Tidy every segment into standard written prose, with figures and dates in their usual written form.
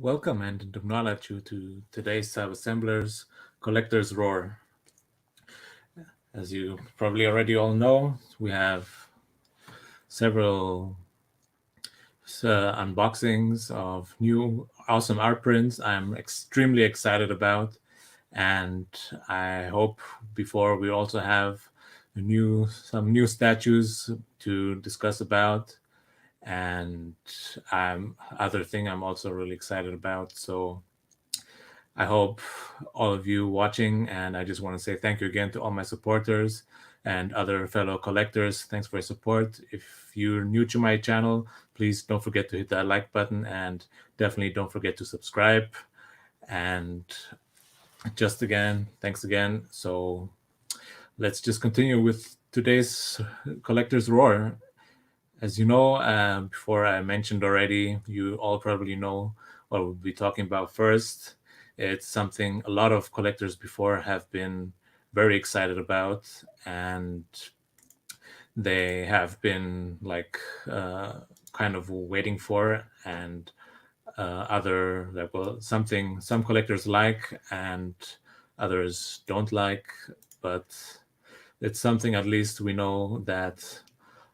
Welcome and acknowledge you to today's Sub-Assemblers Collector's Roar. As you probably already all know, we have several unboxings of new awesome art prints I'm extremely excited about. And I hope before we also have some new statues to discuss about. And other thing I'm also really excited about. So I hope all of you watching, and I just want to say thank you again to all my supporters and other fellow collectors. Thanks for your support. If you're new to my channel, please don't forget to hit that like button and definitely don't forget to subscribe. And just again, thanks again. So let's just continue with today's Collector's Roar. As you know, before I mentioned already, you all probably know what we'll be talking about first. It's something a lot of collectors before have been very excited about, and they have been kind of waiting for, and some collectors like and others don't like, but it's something at least we know that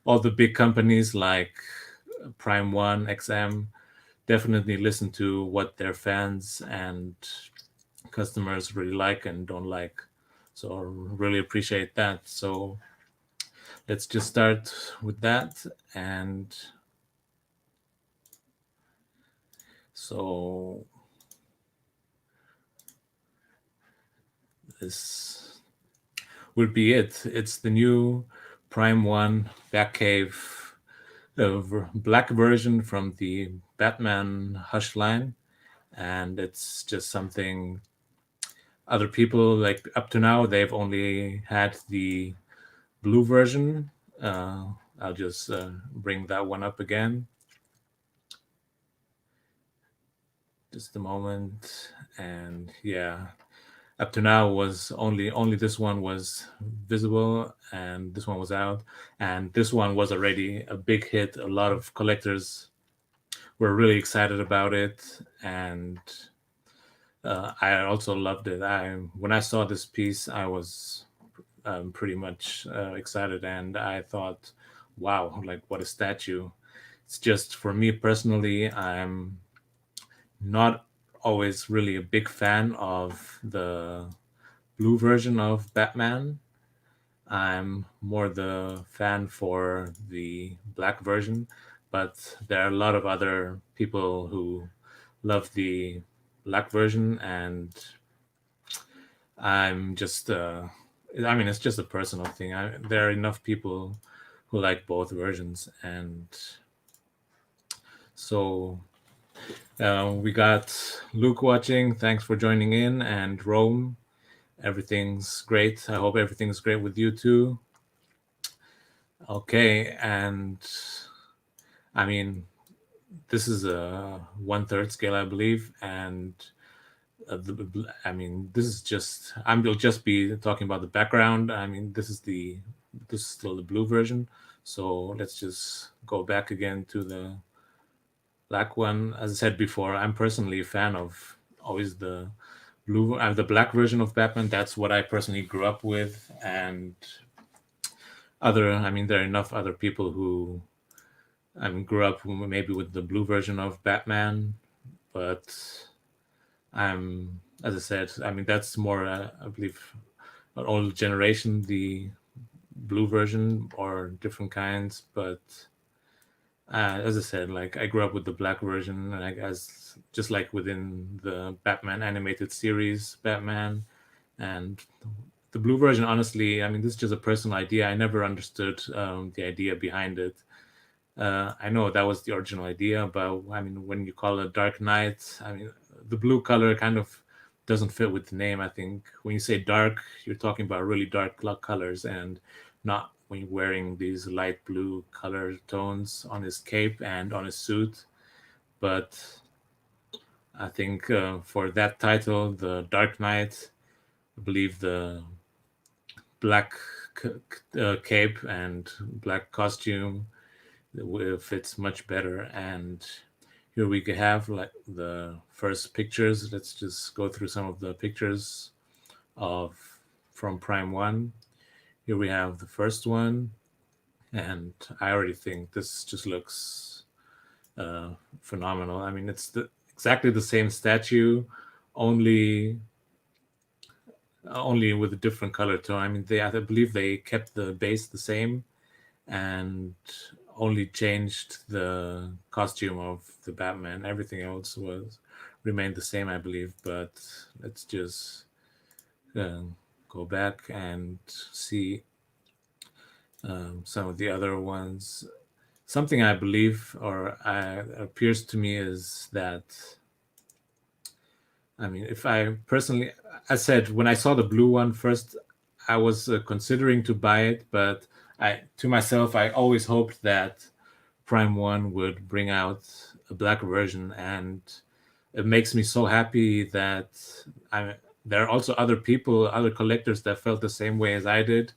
all the big companies like Prime One, XM definitely listen to what their fans and customers really like and don't like. So I really appreciate that. So let's just start with that. And so this would be it. It's the new Prime One Batcave black version from the Batman Hush line. And it's just something other people, like up to now, they've only had the blue version. I'll just bring that one up again. Just a moment. And yeah, up to now was only this one was visible and this one was out, and this one was already a big hit. A lot of collectors were really excited about it, and I also loved it. When I saw this piece, I was pretty much excited, and I thought, wow, like what a statue. It's just for me personally, I'm not always really a big fan of the blue version of Batman. I'm more the fan for the black version, but there are a lot of other people who love the black version, and I'm just I mean, it's just a personal thing. There are enough people who like both versions, and so we got Luke watching. Thanks for joining in, and Rome. Everything's great. I hope everything's great with you too. Okay, and I mean, this is a 1/3 scale, I believe, and I mean, this is just will just be talking about the background. I mean, this is still the blue version. So let's just go back again to the black one. As I said before, I'm personally a fan of always the the black version of Batman. That's what I personally grew up with, and I mean, there are enough other people who grew up maybe with the blue version of Batman, but I'm, as I said, I mean, that's more, I believe, an old generation, the blue version or different kinds. But as I said, like I grew up with the black version, like as just like within the Batman animated series, Batman, and the blue version. Honestly, I mean, this is just a personal idea. I never understood the idea behind it. I know that was the original idea, but I mean, when you call it Dark Knight, I mean, the blue color kind of doesn't fit with the name. I think when you say dark, you're talking about really dark colors, and not when you're wearing these light blue color tones on his cape and on his suit. But I think for that title, the Dark Knight, I believe the black cape and black costume fits much better, and Here we could have like the first pictures. Let's just go through some of the pictures of from Prime 1. Here we have the first one, and I already think this just looks uh, phenomenal. I mean, it's exactly the same statue, only only with a different color tone. I mean, I believe they kept the base the same and only changed the costume of the Batman. Everything else was remained the same, I believe. But let's just uh, go back and see some of the other ones. Something I believe or appears to me is that, I mean, if I personally, I said when I saw the blue one first, I was considering to buy it, but to myself, I always hoped that Prime One would bring out a black version, and it makes me so happy that there are also other people, other collectors that felt the same way as I did.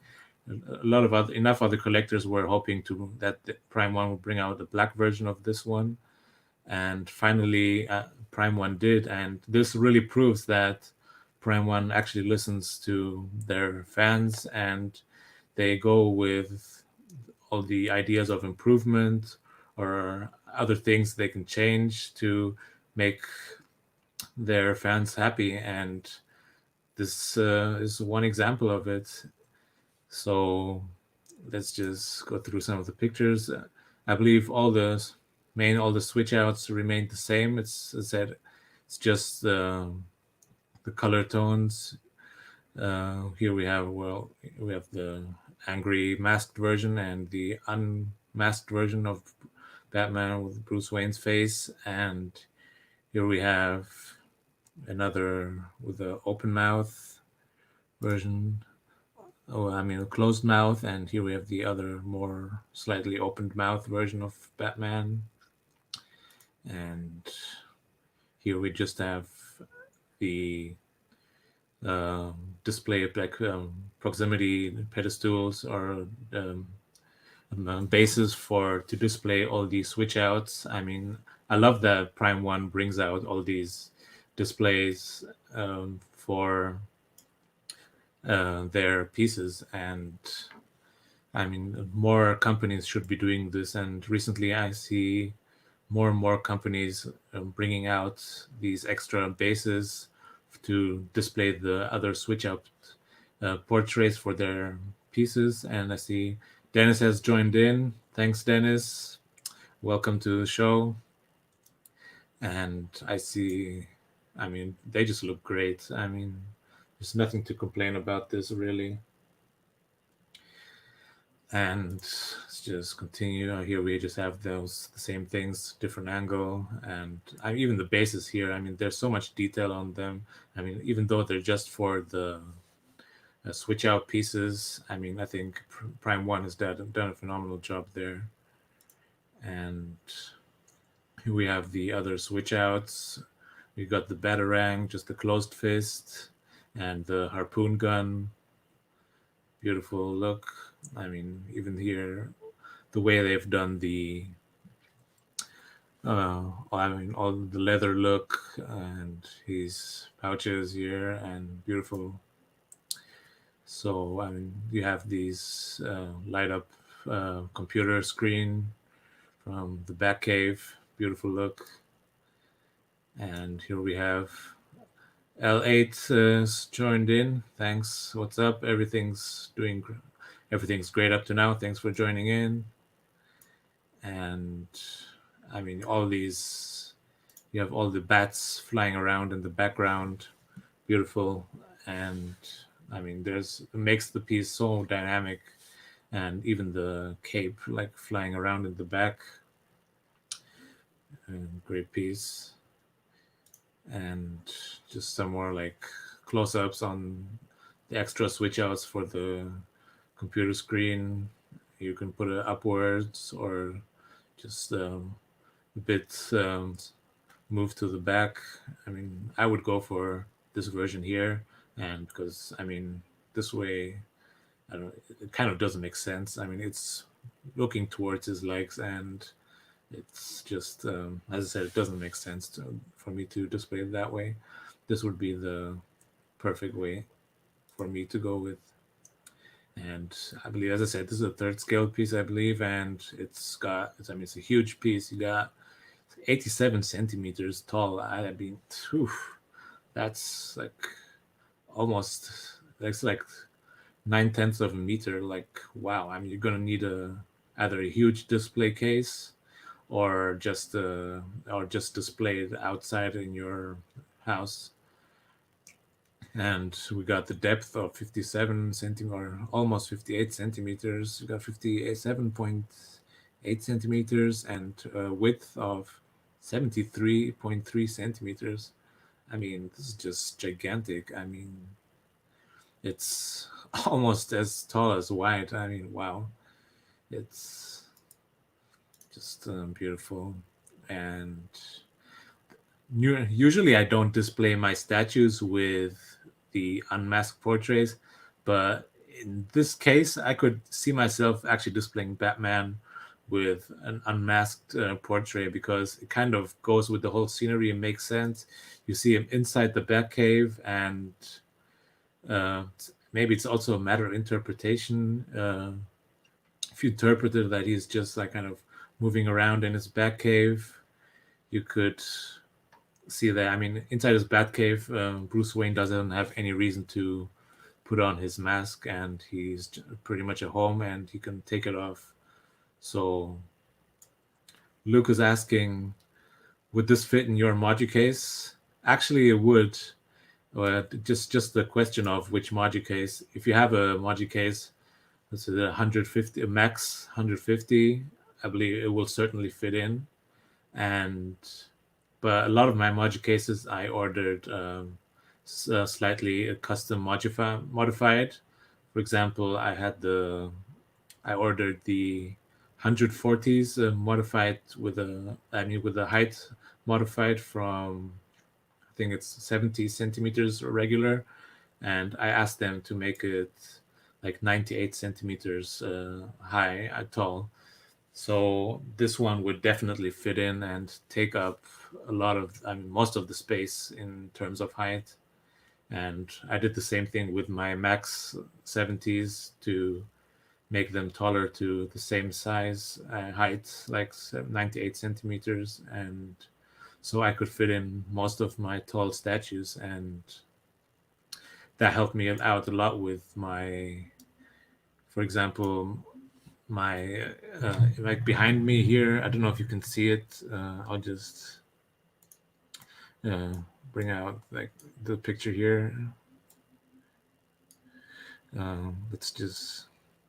A lot of enough other collectors were hoping that the Prime One would bring out a black version of this one, and finally Prime One did, and this really proves that Prime One actually listens to their fans, and they go with all the ideas of improvement or other things they can change to make their fans happy, and this is one example of it. So let's just go through some of the pictures. I believe all the switch outs remained the same. It's said it's just the color tones. Here we have the angry masked version and the unmasked version of Batman with Bruce Wayne's face, and here we have another with the open mouth version. Oh, I mean a closed mouth, and here we have the other more slightly opened mouth version of Batman, and here we just have the uh, display of like proximity pedestals or um, bases for to display all these switch outs. I mean, I love that Prime One brings out all these displays for their pieces, and I mean, more companies should be doing this. And recently, I see more and more companies bringing out these extra bases to display the other switch out portraits for their pieces. And I see Dennis has joined in. Thanks, Dennis. Welcome to the show. And I see, I mean, they just look great. I mean, there's nothing to complain about this really. And let's just continue. Here we just have the same things, different angle, and even the bases here. I mean, there's so much detail on them. I mean, even though they're just for the switch out pieces, I mean, I think Prime One has done a phenomenal job there. And here we have the other switch outs. We got the Batarang, just the closed fist, and the harpoon gun. Beautiful look. I mean, even here, the way they've done I mean, all the leather look and his pouches here and beautiful. So, I mean, you have these light up computer screen from the Batcave. Beautiful look. And here we have L8 joined in. Thanks. What's up? Everything's great up to now. Thanks for joining in. And I mean, you have all the bats flying around in the background. Beautiful. And I mean, it makes the piece so dynamic, and even the cape like flying around in the back. And great piece. And just some more like close-ups on the extra switch outs for the computer screen. You can put it upwards or just a bit move to the back. I mean, I would go for this version here, and because I mean, this way, I don't. It kind of doesn't make sense. I mean, it's looking towards his legs, and It's just, as I said, it doesn't make sense for me to display it that way. This would be the perfect way for me to go with. And I believe, as I said, this is a third scale piece, I believe, and I mean, it's a huge piece. You got 87 centimeters tall. I mean, whew, that's like almost, that's like 9/10 of a meter. Like, wow. I mean, you're gonna need either a huge display case or just display it outside in your house. And we got the depth of 57 centimeters, or almost 58 centimeters. We got 57.8 centimeters, and width of 73.3 centimeters. I mean, this is just gigantic. I mean, it's almost as tall as wide. I mean, wow. It's just beautiful. And usually I don't display my statues with the unmasked portraits, but in this case, I could see myself actually displaying Batman with an unmasked portrait because it kind of goes with the whole scenery and makes sense. You see him inside the Batcave, and uh, maybe it's also a matter of interpretation. If you interpreted that he's just like kind of moving around in his Batcave, you could see that. I mean, inside his Batcave, Bruce Wayne doesn't have any reason to put on his mask, and he's pretty much at home, and he can take it off. So Luke is asking, would this fit in your Mojo case? Actually, it would. Just the question of which Mojo case. If you have a Mojo case, this is a 150, a max 150. I believe it will certainly fit in, and but a lot of my Mojo cases I ordered slightly custom modified. For example, I ordered the 140s modified with with the height modified from, I think it's 70 centimeters regular, and I asked them to make it like 98 centimeters high, tall. So this one would definitely fit in and take up a lot of, I mean, most of the space in terms of height. And I did the same thing with my Max 70s to make them taller to the same size height, like 98 centimeters. And so I could fit in most of my tall statues. And that helped me out a lot with for example, my like behind me here. I don't know if you can see it. I'll just uh, bring out like the picture here. Let's just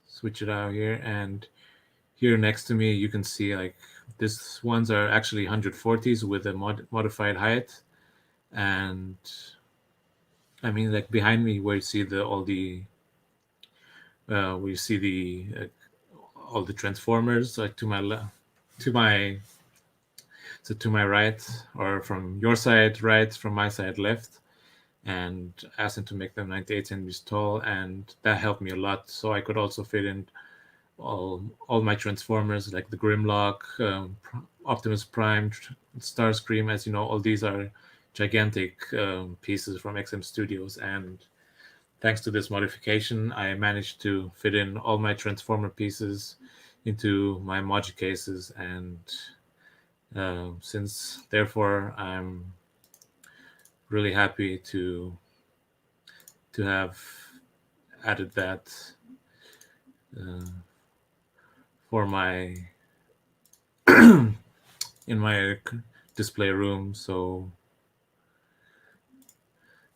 switch it out here, and here next to me you can see like this ones are actually 140s with a modified height. And I mean, like behind me where you see the all the where you see the all the transformers, like to my so to my right, or from your side right, from my side left, and asked him to make them 98 centimeters tall, and that helped me a lot. So I could also fit in all my transformers, like the Grimlock, Optimus Prime, Starscream. As you know, all these are gigantic pieces from XM Studios, and thanks to this modification, I managed to fit in all my transformer pieces into my Mojo cases, and since therefore I'm really happy to have added that uh, for my in my display room. So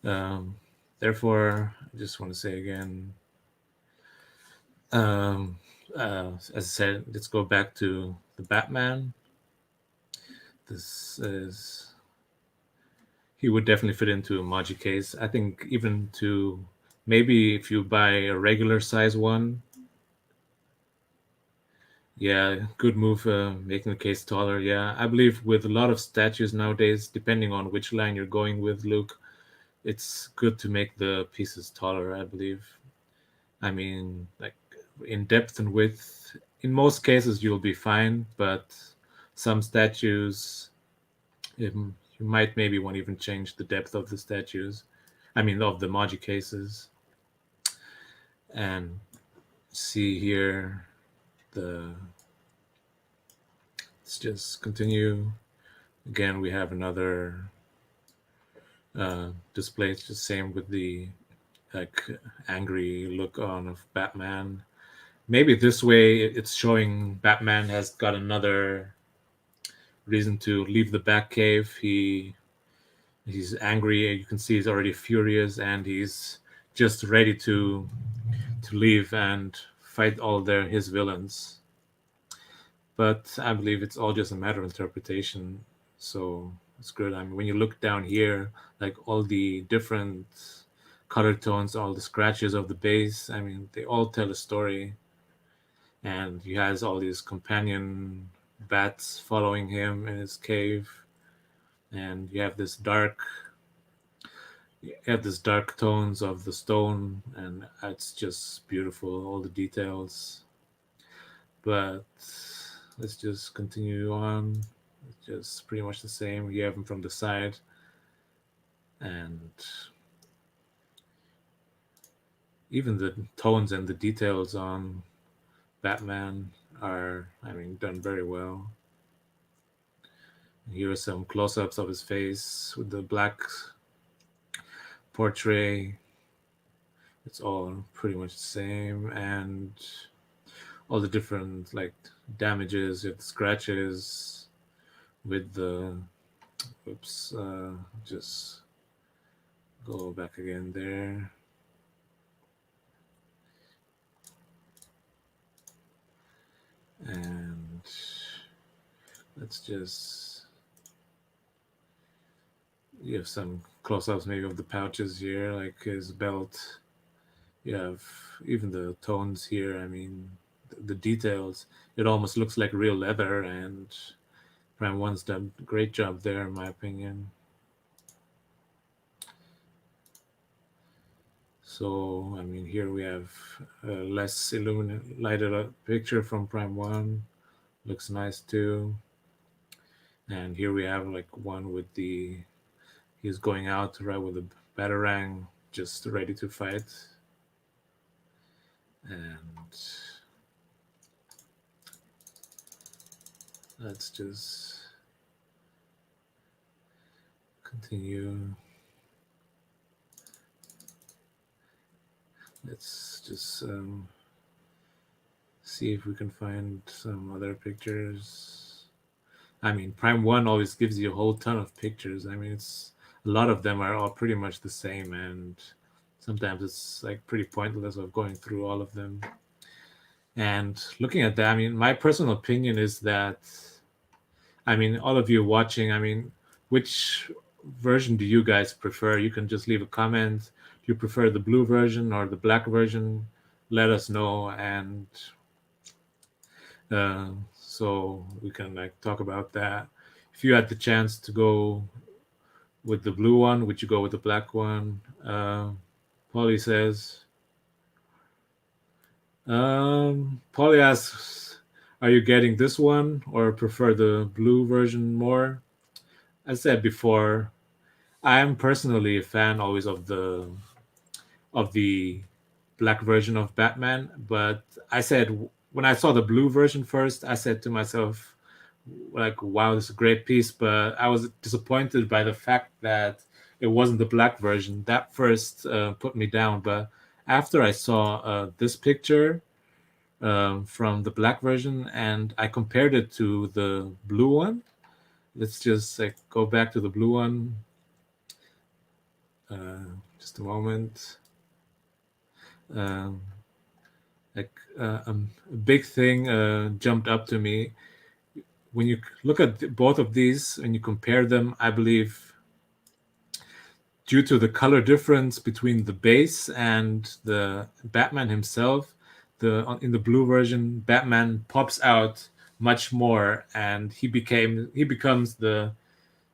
um, therefore, I just want to say again, um, as I said, let's go back to the Batman. This is He would definitely fit into a Mojo case. I think even to maybe if you buy a regular size one, yeah, good move, making the case taller. Yeah, I believe with a lot of statues nowadays, depending on which line you're going with, Luke, it's good to make the pieces taller, I believe. I mean, like in depth and width, in most cases you'll be fine, but Some statues, you might maybe want to even change the depth of the statues. I mean, of the Mojo cases. And see here, the let's just continue. Again, we have another display. It's the same with the like angry look on of Batman. Maybe this way it's showing Batman has got another reason to leave the Batcave. He's angry. You can see he's already furious, and he's just ready to leave and fight all his villains. But I believe it's all just a matter of interpretation. So it's good. I mean, when you look down here, like all the different color tones, all the scratches of the base, I mean, they all tell a story. And he has all these companion bats following him in his cave. And you have this dark tones of the stone, and it's just beautiful, all the details. But let's just continue on. It's just pretty much the same. You have them from the side, and even the tones and the details on Batman are, I mean, done very well. Here are some close-ups of his face with the black portrait. It's all pretty much the same, and all the different like damages, you have the scratches with the oops, just go back again there. And let's just, you have some close-ups maybe of the pouches here, like his belt. You have even the tones here. I mean, the details. It almost looks like real leather, and Prime One's done a great job there, in my opinion. So, I mean, here we have a less illuminated, lighted up picture from Prime One. Looks nice too. And here we have like one with he's going out right with a batarang, just ready to fight. And let's just continue. Let's just see if we can find some other pictures. I mean, Prime One always gives you a whole ton of pictures. I mean, a lot of them are all pretty much the same, and sometimes it's like pretty pointless of going through all of them. And looking at that, I mean, my personal opinion is that, I mean, all of you watching, I mean, which version do you guys prefer? You can just leave a comment. Do you prefer the blue version or the black version? Let us know, and so we can like talk about that. If you had the chance to go with the blue one, would you go with the black one? Polly says. Polly asks, "Are you getting this one or prefer the blue version more?" I said before, I am personally a fan always of the black version of Batman, but I said when I saw the blue version first, I said to myself, like, wow, this is a great piece, but I was disappointed by the fact that it wasn't the black version. That first put me down, but after I saw this picture from the black version and I compared it to the blue one, let's just like go back to the blue one. Just a moment. Um, a big thing jumped up to me when you look at both of these and you compare them. I believe due to the color difference between the base and the Batman himself, in the blue version, Batman pops out much more, and he becomes the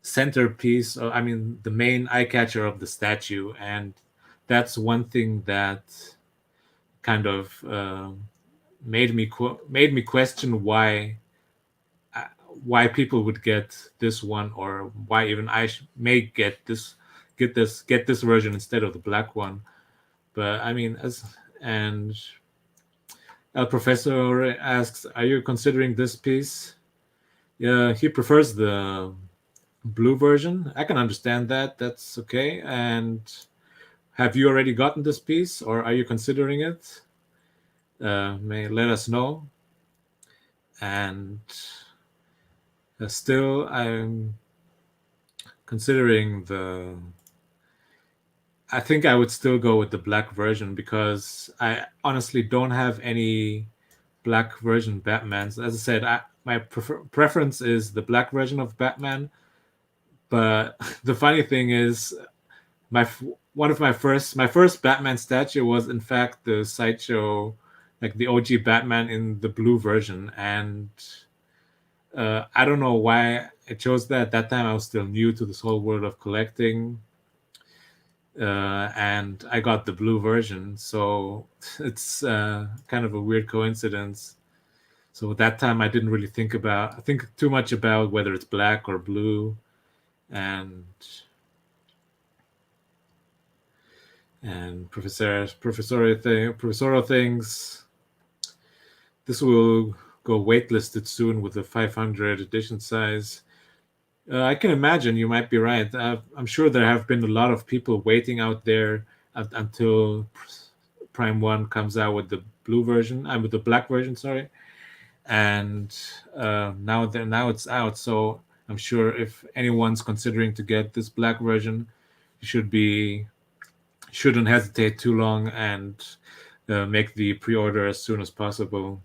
centerpiece. I mean, the main eye catcher of the statue, and that's one thing that kind of made me question why people would get this one, or why even may get this version instead of the black one. But I mean, as and El Professor asks, "Are you considering this piece?" Yeah, he prefers the blue version. I can understand that. That's okay. And have you already gotten this piece, or are you considering it? May let us know. And still, I'm considering the. I think I would still go with the black version because I honestly don't have any black version Batmans. As I said, my preference is the black version of Batman. But the funny thing is, my one of my first Batman statue was in fact the sideshow, like the OG Batman in the blue version, and I don't know why I chose that. At that time, I was still new to this whole world of collecting, and I got the blue version. So it's kind of a weird coincidence. So at that time, I didn't really think too much about whether it's black or blue, and professorial things. This will go waitlisted soon with a 500 edition size. I can imagine you might be right. I'm sure there have been a lot of people waiting out there until Prime One comes out with the blue version. I'm with the black version, sorry. And now it's out. So I'm sure if anyone's considering to get this black version, you shouldn't hesitate too long and make the pre-order as soon as possible.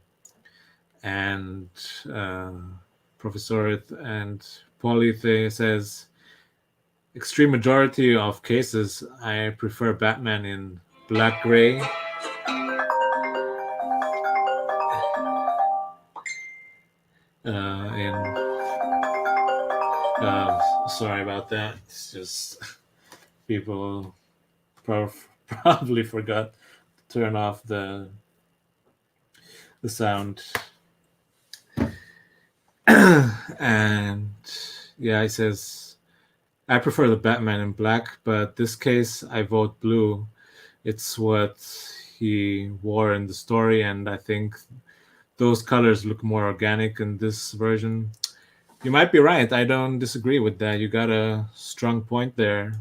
And uh, Professor and Polythe says, extreme majority of cases, I prefer Batman in black gray. In Sorry about that. It's just people probably forgot to turn off the sound. And yeah, he says, I prefer the Batman in black, but this case I vote blue. It's what he wore in the story, and I think those colors look more organic in this version. You might be right. I don't disagree with that. You got a strong point there.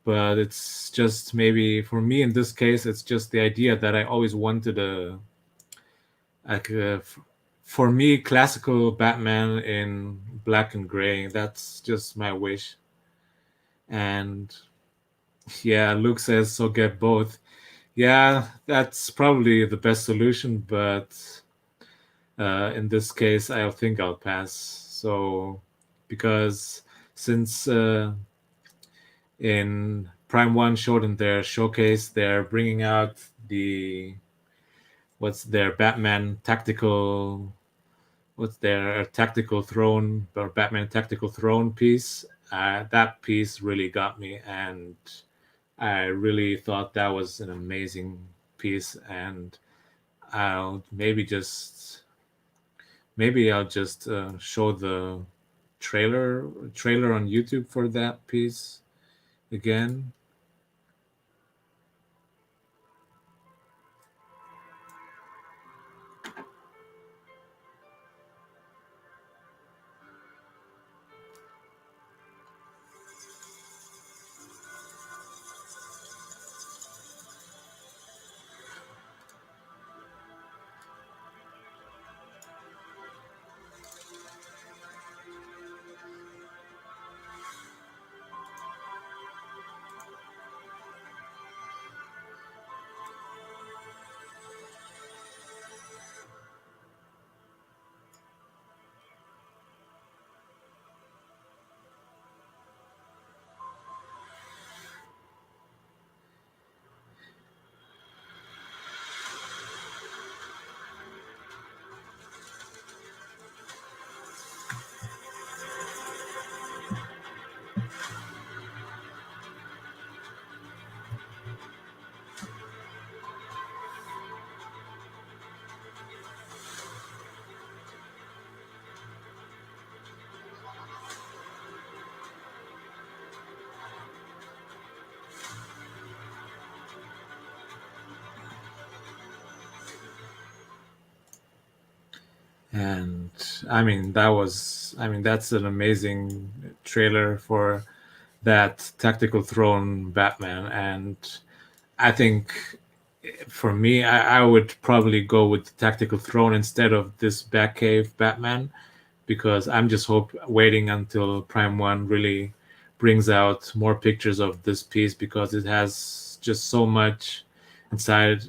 But it's just maybe for me in this case, it's just the idea that I always wanted like a for me classical Batman in black and gray. That's just my wish. And yeah, Luke says so get both. Yeah, that's probably the best solution, but in this case, I think I'll pass. So, because since in Prime One showed in their showcase, they're bringing out the what's their Batman tactical, what's their tactical throne or Batman tactical throne piece. That piece really got me, and I really thought that was an amazing piece. And I'll maybe I'll just show the trailer on YouTube for that piece again. And that's an amazing trailer for that Tactical Throne Batman. And I think for me, I would probably go with the Tactical Throne instead of this Batcave Batman, because I'm just waiting until Prime One really brings out more pictures of this piece, because it has just so much inside,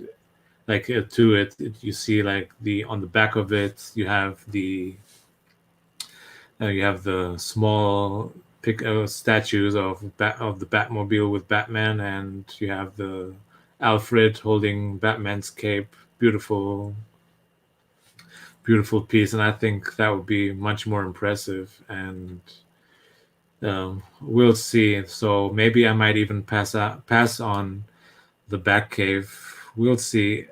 like to it. You see, like the on the back of it, you have the small statues of the Batmobile with Batman, and you have the Alfred holding Batman's cape. Beautiful, beautiful piece, and I think that would be much more impressive. And we'll see. So maybe I might even pass on the Batcave. We'll see,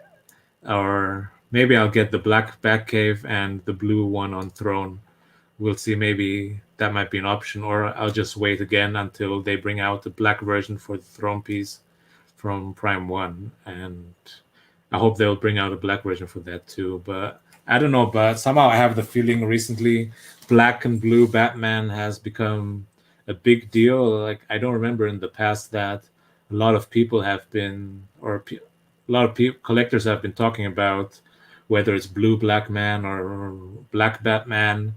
or maybe I'll get the black Batcave and the blue one on Throne. We'll see. Maybe that might be an option, or I'll just wait again until they bring out the black version for the Throne piece from Prime One, and I hope they'll bring out a black version for that too. But I don't know. But somehow I have the feeling recently, black and blue Batman has become a big deal. Like, I don't remember in the past that a lot of people have been, a lot of collectors have been talking about whether it's blue black man or black Batman.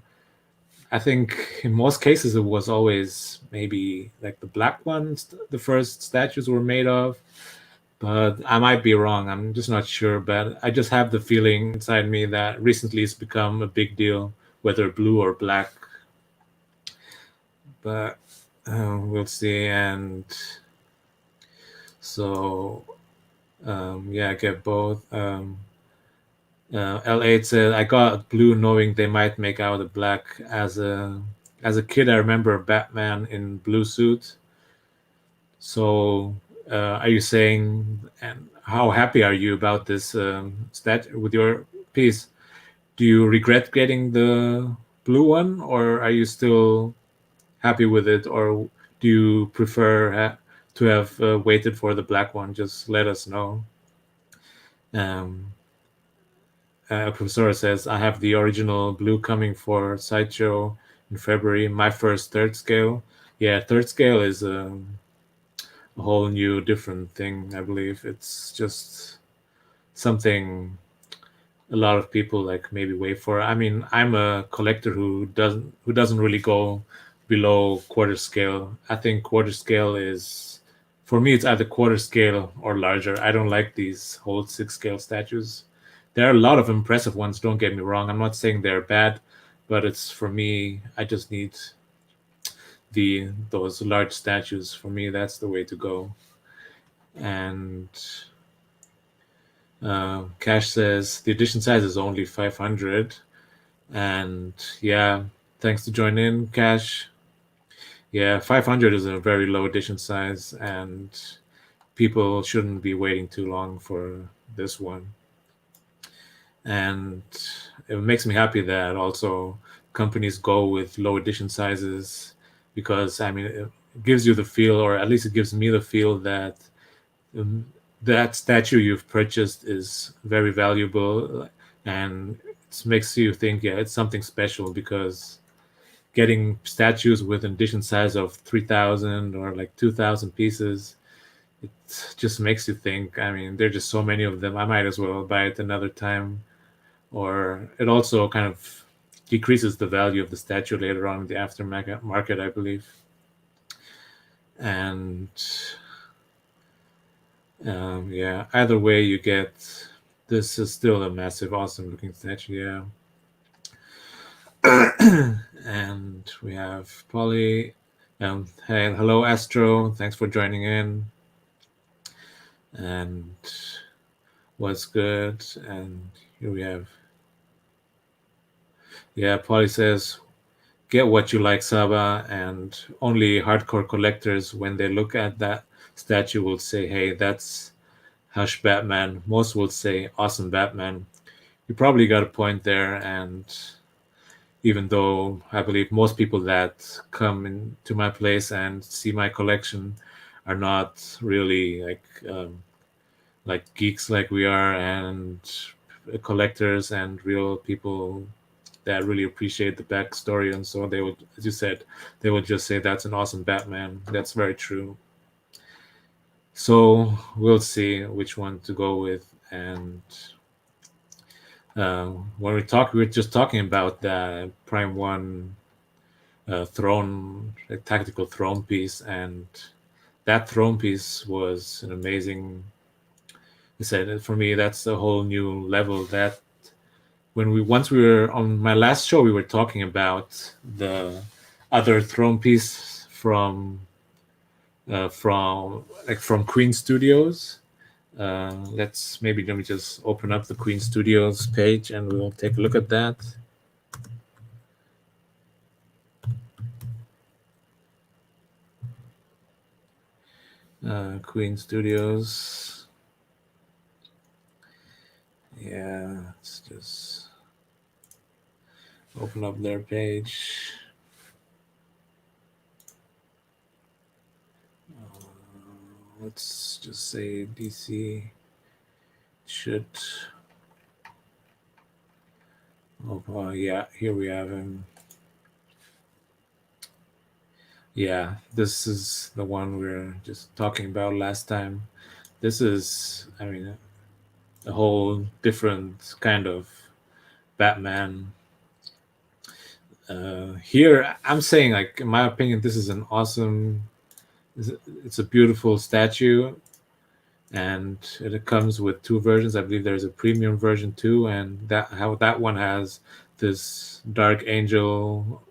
I think in most cases it was always maybe like the black ones the first statues were made of, but I might be wrong. I'm just not sure. But I just have the feeling inside me that recently it's become a big deal, whether blue or black. But we'll see. And so, yeah, I get both. L8 said, I got blue knowing they might make out a black. As a kid, I remember Batman in blue suit. So, are you saying, and how happy are you about this stat with your piece? Do you regret getting the blue one, or are you still happy with it, or do you prefer to have waited for the black one? Just let us know. Um, Professor says, I have the original blue coming for Sideshow in February. My first third scale. Yeah, third scale is a whole new different thing. I believe it's just something a lot of people like maybe wait for. I mean, I'm a collector who doesn't really go below quarter scale. I think quarter scale is, for me, it's either quarter scale or larger. I don't like these whole 6 scale statues. There are a lot of impressive ones, don't get me wrong. I'm not saying they're bad, but it's, for me, I just need those large statues. For me, that's the way to go. And Cash says the edition size is only 500. And yeah, thanks to join in, Cash. Yeah, 500 is a very low edition size, and people shouldn't be waiting too long for this one. And it makes me happy that also companies go with low edition sizes, because I mean, it gives you the feel, or at least it gives me the feel that um, that statue you've purchased is very valuable, and it makes you think, yeah, it's something special, because getting statues with an edition size of 3,000 or like 2,000 pieces, it just makes you think. I mean, there are just so many of them. I might as well buy it another time. Or it also kind of decreases the value of the statue later on in the aftermarket, I believe. And yeah, either way you get, this is still a massive, awesome looking statue. Yeah. And we have Polly. Hey, hello, Astro. Thanks for joining in. And what's good? And here we have. Yeah, Polly says, get what you like, Saba, and only hardcore collectors, when they look at that statue, will say, hey, that's Hush Batman. Most will say, awesome Batman. You probably got a point there, and even though I believe most people that come into my place and see my collection are not really like geeks like we are, and collectors and real people that really appreciate the backstory, and so they would, as you said, they would just say that's an awesome Batman. That's very true. So we'll see which one to go with. And when we were just talking about the Prime One throne, a tactical throne piece, and that throne piece was an amazing. I said for me, that's a whole new level. That when we were on my last show, we were talking about the other throne piece from Queen Studios. Let me just open up the Queen Studios page and we'll take a look at that. Queen Studios. Yeah, let's just open up their page. Let's just say DC should. Oh, yeah, here we have him. Yeah, this is the one we were just talking about last time. This is, I mean, a whole different kind of Batman. Here, I'm saying, like, in my opinion, this is an awesome. It's a beautiful statue, and it comes with two versions. I believe there's a premium version too, and that one has this Dark Angel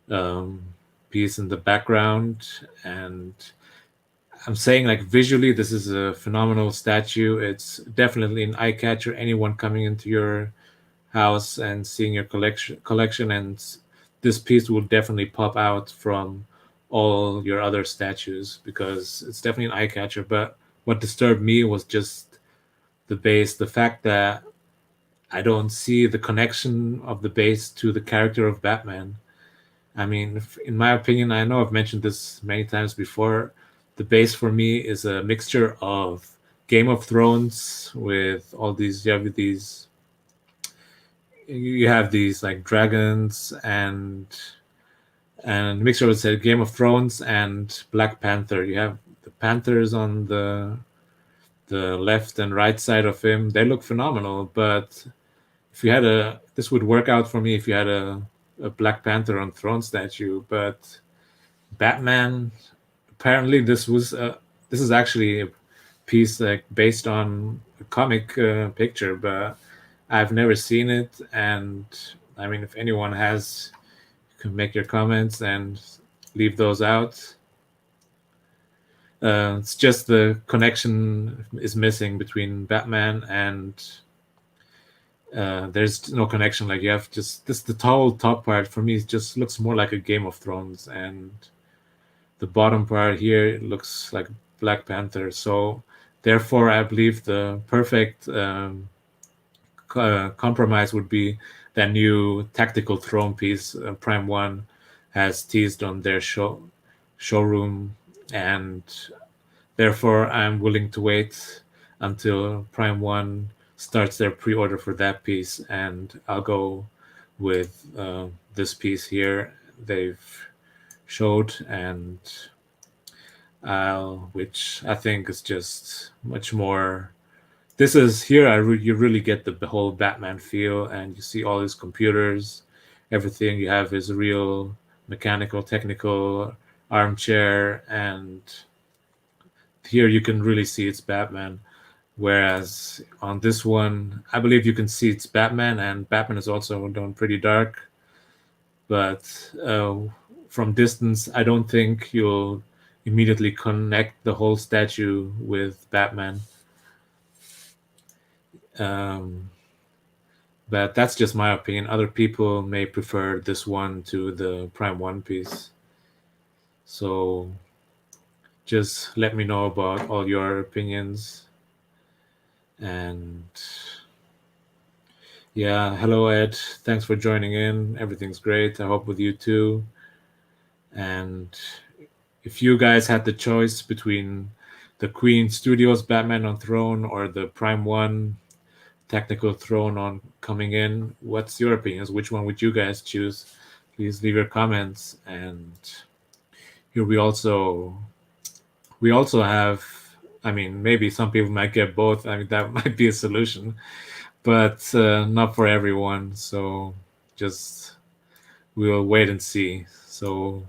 um, piece in the background, and I'm saying, like, visually, this is a phenomenal statue. It's definitely an eye catcher. Anyone coming into your house and seeing your collection, and this piece will definitely pop out from all your other statues because it's definitely an eye catcher. But what disturbed me was just the base, the fact that I don't see the connection of the base to the character of Batman. I mean, in my opinion, I know I've mentioned this many times before. The base for me is a mixture of Game of Thrones with all these. You have these like dragons and mixture with say Game of Thrones and Black Panther. You have the Panthers on the left and right side of him. They look phenomenal, but if you had this would work out for me if you had a Black Panther on throne statue. But Batman, apparently this is actually a piece like based on a comic picture, but I've never seen it. And I mean, if anyone has, you can make your comments and leave those out. It's just the connection is missing between Batman and there's no connection. Like you have just this the whole top part for me just looks more like a Game of Thrones, and the bottom part here looks like Black Panther. So therefore, I believe the perfect compromise would be that new tactical throne piece Prime One has teased on their showroom, and therefore I'm willing to wait until Prime One starts their pre-order for that piece, and I'll go with this piece here they've showed, and which I think is just much more. This is here. You really get the whole Batman feel, and you see all his computers, everything. You have his real mechanical, technical armchair, and here you can really see it's Batman. Whereas on this one, I believe you can see it's Batman, and Batman is also done pretty dark. But from distance, I don't think you'll immediately connect the whole statue with Batman. Um, but that's just my opinion. Other people may prefer this one to the Prime One piece. So just let me know about all your opinions. And yeah, hello Ed. Thanks for joining in. Everything's great. I hope with you too. And if you guys had the choice between the Queen Studios Batman on Throne or the Prime One Technical Throne on coming in. What's your opinions? Which one would you guys choose? Please leave your comments. And here we also have. I mean, maybe some people might get both. I mean, that might be a solution, but not for everyone. So just we'll wait and see. So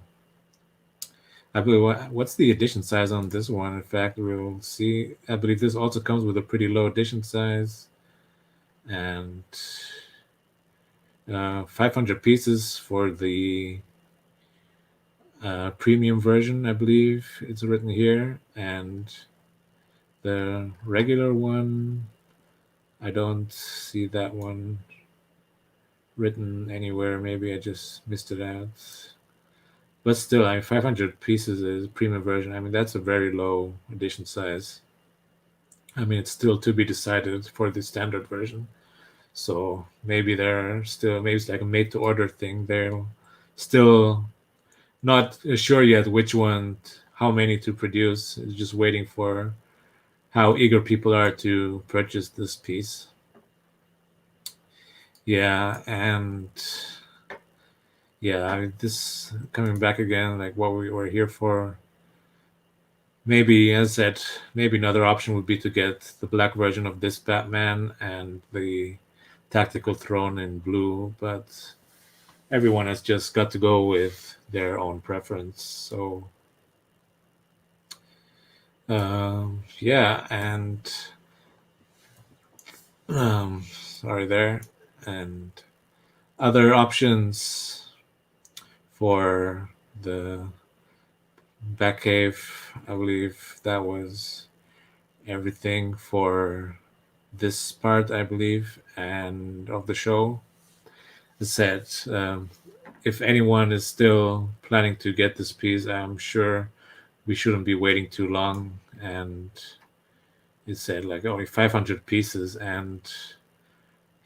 I believe what's the edition size on this one? In fact, we'll see. I believe this also comes with a pretty low edition size, and 500 pieces for the premium version. I believe it's written here, and the regular one, I don't see that one written anywhere. Maybe I just missed it out. But still, I mean, 500 pieces is premium version. I mean, that's a very low edition size. I mean, it's still to be decided for the standard version. So maybe maybe it's like a made to order thing. They're still not sure yet which one, how many to produce. It's just waiting for how eager people are to purchase this piece. Yeah, and yeah, I mean, this coming back again, like what we were here for. Maybe, as I said, maybe another option would be to get the black version of this Batman and the Tactical Throne in blue, but everyone has just got to go with their own preference. So, yeah, and sorry there, and other options for the Batcave. I believe that was everything for this part, I believe, and of the show. As said, if anyone is still planning to get this piece, I'm sure we shouldn't be waiting too long. And it said like only 500 pieces, and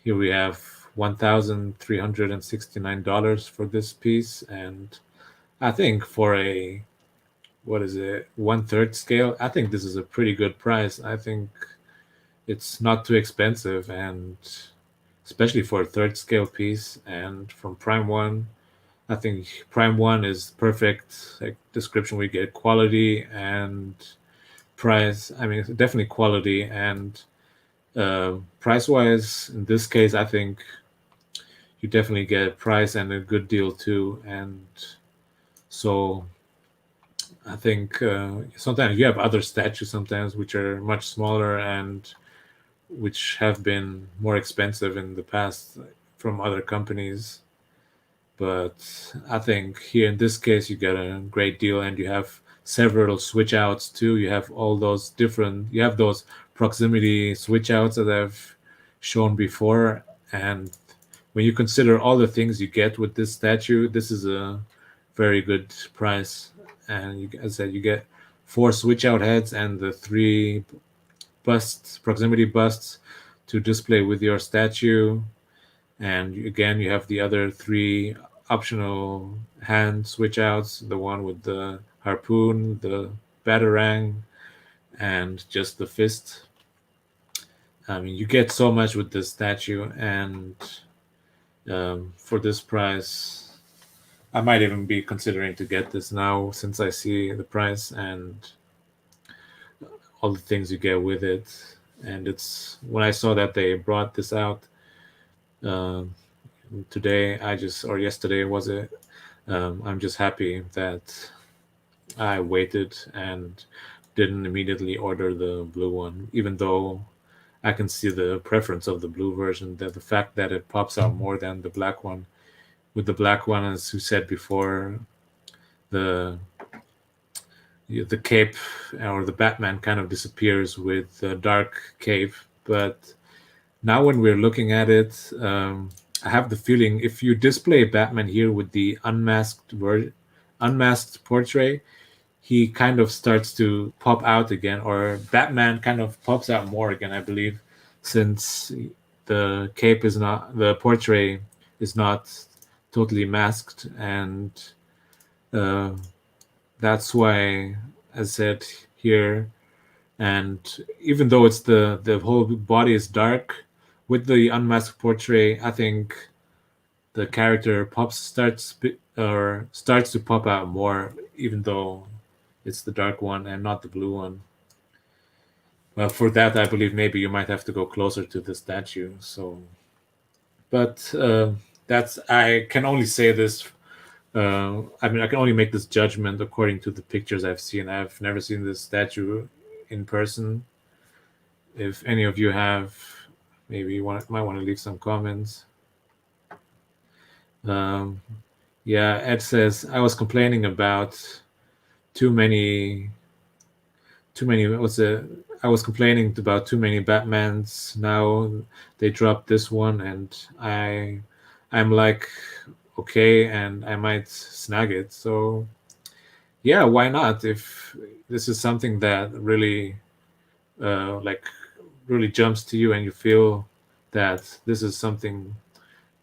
here we have $1,369 for this piece. And I think for a what is it, 1/3 scale, I think this is a pretty good price. I think it's not too expensive, and especially for a third scale piece. And from Prime One, I think Prime One is perfect. Like description, we get quality and price. I mean, definitely quality and price wise. In this case, I think you definitely get price and a good deal too. And so I think sometimes you have other statues sometimes which are much smaller and which have been more expensive in the past from other companies. But I think here in this case, you get a great deal, and you have several switch outs too. You have all those different, you have those proximity switch outs that I've shown before. And when you consider all the things you get with this statue, this is a very good price. And you, as I said, you get 4 switch out heads and the 3 busts, proximity busts to display with your statue. And again, you have the other 3 optional hand switch outs, the one with the harpoon, the batarang, and just the fist. I mean, you get so much with this statue, and for this price, I might even be considering to get this now since I see the price and all the things you get with it. And it's when I saw that they brought this out um, today, or yesterday was it? I'm just happy that I waited and didn't immediately order the blue one, even though I can see the preference of the blue version. That the fact that it pops out more than the black one. With the black one, as you said before, the the cape or the Batman kind of disappears with the dark cape. But now when we're looking at it, I have the feeling if you display Batman here with the unmasked portrait, he kind of starts to pop out again, or Batman kind of pops out more again, I believe, since the portrait is not totally masked. And uh, that's why I said here, and even though it's the whole body is dark, with the unmasked portrait, I think the character starts to pop out more, even though it's the dark one and not the blue one. Well, for that, I believe maybe you might have to go closer to the statue. So, but that's I can only say this. I mean, I can only make this judgment according to the pictures I've seen. I've never seen this statue in person. If any of you have, maybe might want to leave some comments. Um, yeah, Ed says I was complaining about too many, too many. What's it? I was complaining about too many Batmans. Now they dropped this one, and I'm like, okay, and I might snag it. So yeah, why not? If this is something that really, like, really jumps to you, and you feel that this is something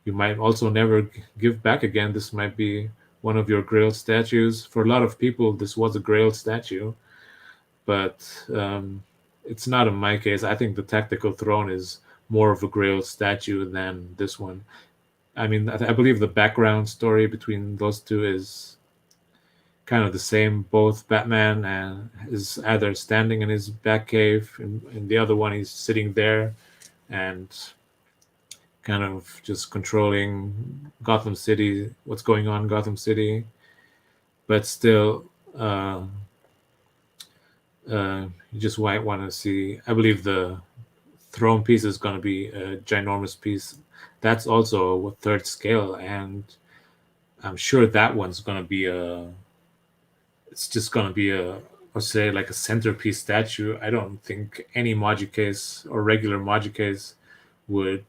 you might also never give back again. This might be one of your grail statues. For a lot of people, this was a grail statue, but it's not in my case. I think the Tactical Throne is more of a grail statue than this one. I mean, I believe the background story between those two is kind of the same. Both Batman and is either standing in his Batcave, and in the other one he's sitting there and kind of just controlling Gotham City, what's going on in Gotham City, but still, uh, you just might want to see. I believe the throne piece is going to be a ginormous piece. That's also a third scale, and I'm sure that one's going to be a. It's just going to be a, or say like a centerpiece statue. I don't think any Mojo case or regular Mojo case would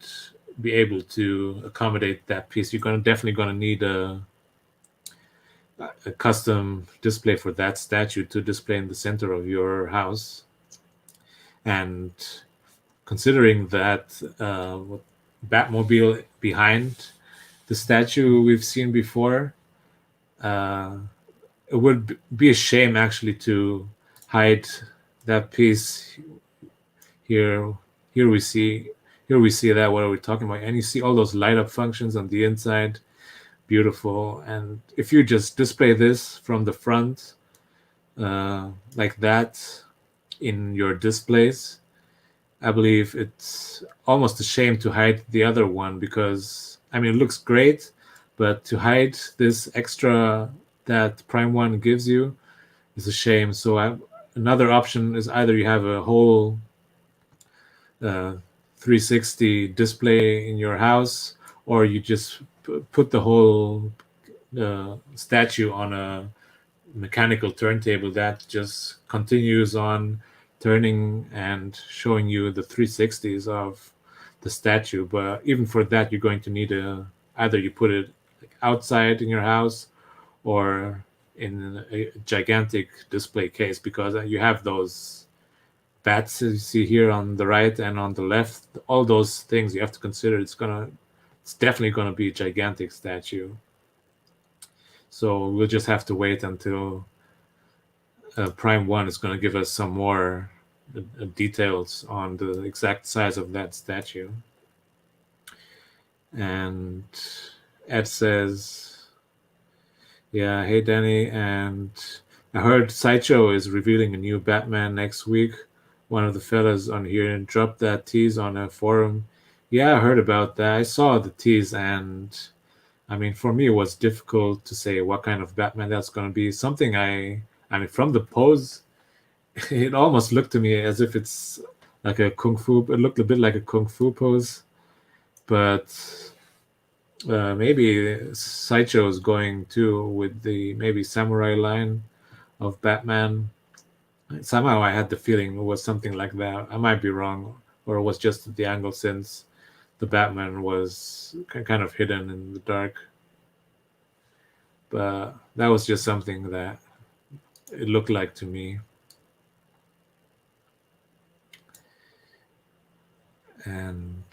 be able to accommodate that piece. You're definitely going to need a custom display for that statue to display in the center of your house. And considering that Batmobile behind the statue we've seen before, uh, it would be a shame actually to hide that piece here. Here we see that what are we talking about, and you see all those light up functions on the inside, beautiful. And if you just display this from the front like that in your displays, I believe it's almost a shame to hide the other one, because I mean it looks great, but to hide this extra that Prime One gives you is a shame. So another option is either you have a whole 360 display in your house, or you just put the whole statue on a mechanical turntable that just continues on turning and showing you the 360s of the statue. But even for that, you're going to need either you put it outside in your house or in a gigantic display case, because you have those bats you see here on the right and on the left. All those things you have to consider. It's definitely gonna be a gigantic statue. So we'll just have to wait until Prime One is going to give us some more details on the exact size of that statue. And Ed says, "Yeah, hey Danny, and I heard Sideshow is revealing a new Batman next week. One of the fellas on here dropped that tease on a forum. Yeah, I heard about that. I saw the tease, and I mean, for me, it was difficult to say what kind of Batman that's going to be. I mean, from the pose, it almost looked to me as if it's like a kung fu. It looked a bit like a kung fu pose, but maybe Sideshow is going too with the maybe samurai line of Batman. Somehow I had the feeling it was something like that. I might be wrong, or it was just the angle since the Batman was kind of hidden in the dark. But that was just something that it looked like to me. And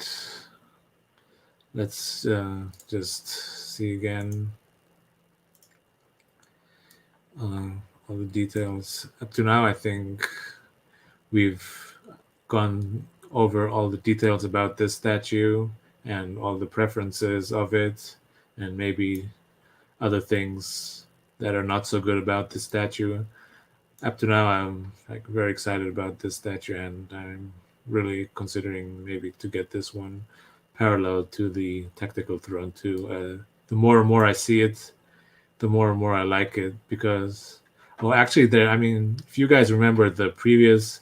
let's just see again all the details. Up to now, I think we've gone over all the details about this statue and all the preferences of it, and maybe other things that are not so good about this statue. Up to now, I'm like very excited about this statue, and I'm really considering maybe to get this one parallel to the Tactical Throne too. The more and more I see it, the more and more I like it because, well, actually, there. I mean, if you guys remember the previous,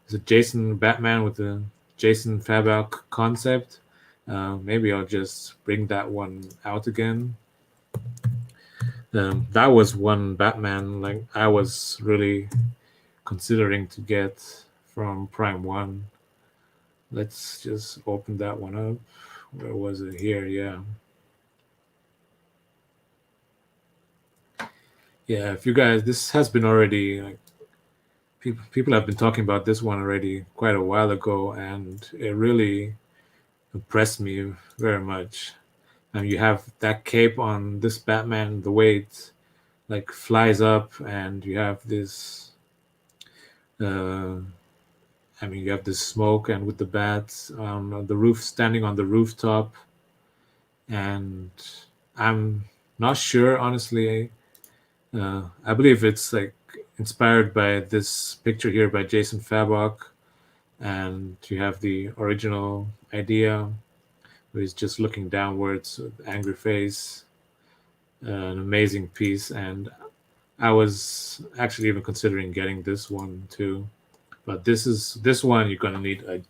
the Jason Batman with the Jason Fabok concept, maybe I'll just bring that one out again. That was one Batman like I was really considering to get from Prime One. Let's just open that one up. Where was it? Here, yeah. Yeah, if you guys, this has been already like people have been talking about this one already quite a while ago, and it really impressed me very much. And you have that cape on this Batman, the way it like flies up, and you have this. Uh, I mean, you have this smoke, and with the bats on the roof, standing on the rooftop, and I'm not sure, honestly. I believe it's like inspired by this picture here by Jason Fabok, and you have the original idea where he's just looking downwards with angry face. An amazing piece, and I was actually even considering getting this one too. But this one you're gonna need a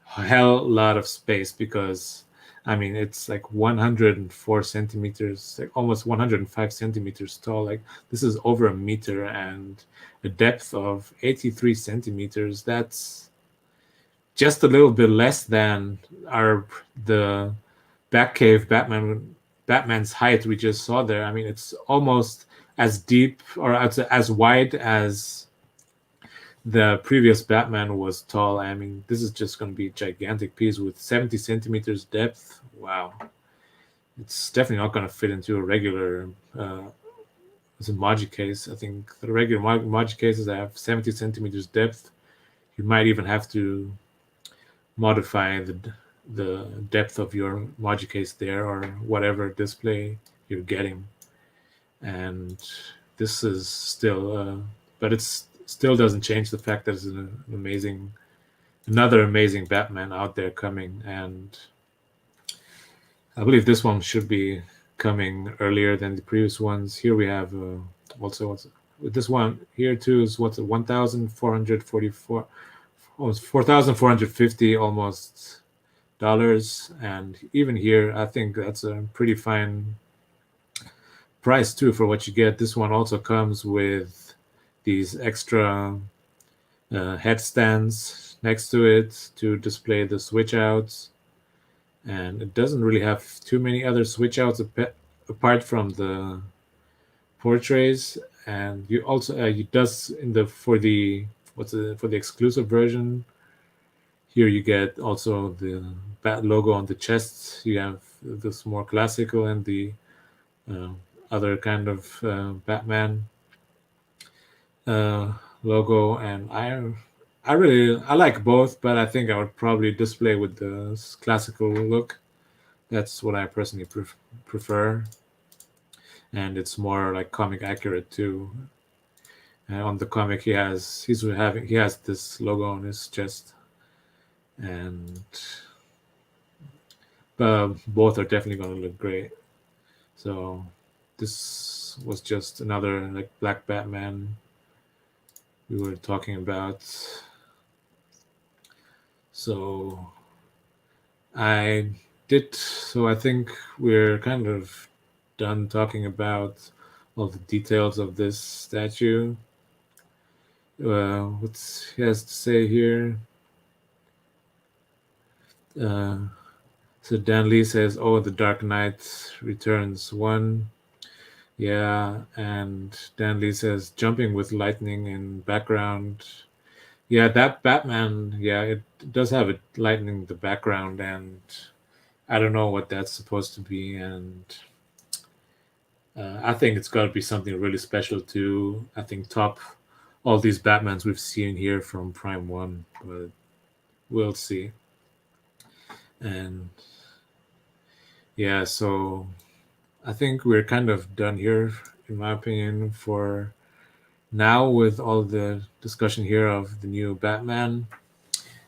hell lot of space because I mean it's like 104 centimeters, like almost 105 centimeters tall. Like this is over a meter and a depth of 83 centimeters. That's just a little bit less than our the Batcave Batman's height we just saw there. I mean it's almost as deep or as wide as the previous Batman was tall. I mean, this is just going to be a gigantic piece with 70 centimeters depth. Wow. It's definitely not going to fit into a regular it's a Mojo case. I think the regular Mojo cases have 70 centimeters depth. You might even have to modify the depth of your Mojo case there or whatever display you're getting. And this is still, but it's still doesn't change the fact that it's another amazing Batman out there coming, and I believe this one should be coming earlier than the previous ones. Here we have also with this one here too is what's it 1,444 almost 4,450 almost dollars, and even here I think that's a pretty fine price too for what you get. This one also comes with these extra headstands next to it to display the switch outs, and it doesn't really have too many other switch outs apart from the portraits. And you also it does in the for the for the exclusive version here you get also the bat logo on the chest. You have this more classical and the uh, other kind of Batman uh, logo, and I like both, but I think I would probably display with the classical look. That's what I personally prefer, and it's more like comic accurate too. On the comic, he has this logo on his chest, and both are definitely going to look great. So this was just another like Black Batman we were talking about. So I did. So I think we're kind of done talking about all the details of this statue. What he has to say here. Uh, so Dan Lee says, "Oh, the Dark Knight Returns one." Yeah, and Dan Lee says, "Jumping with lightning in background." Yeah, that Batman. Yeah, it does have a lightning in the background, and I don't know what that's supposed to be, and I think it's got to be something really special too. I think top all these Batmans we've seen here from Prime One, but we'll see. And yeah, so I think we're kind of done here, in my opinion, for now with all the discussion here of the new Batman.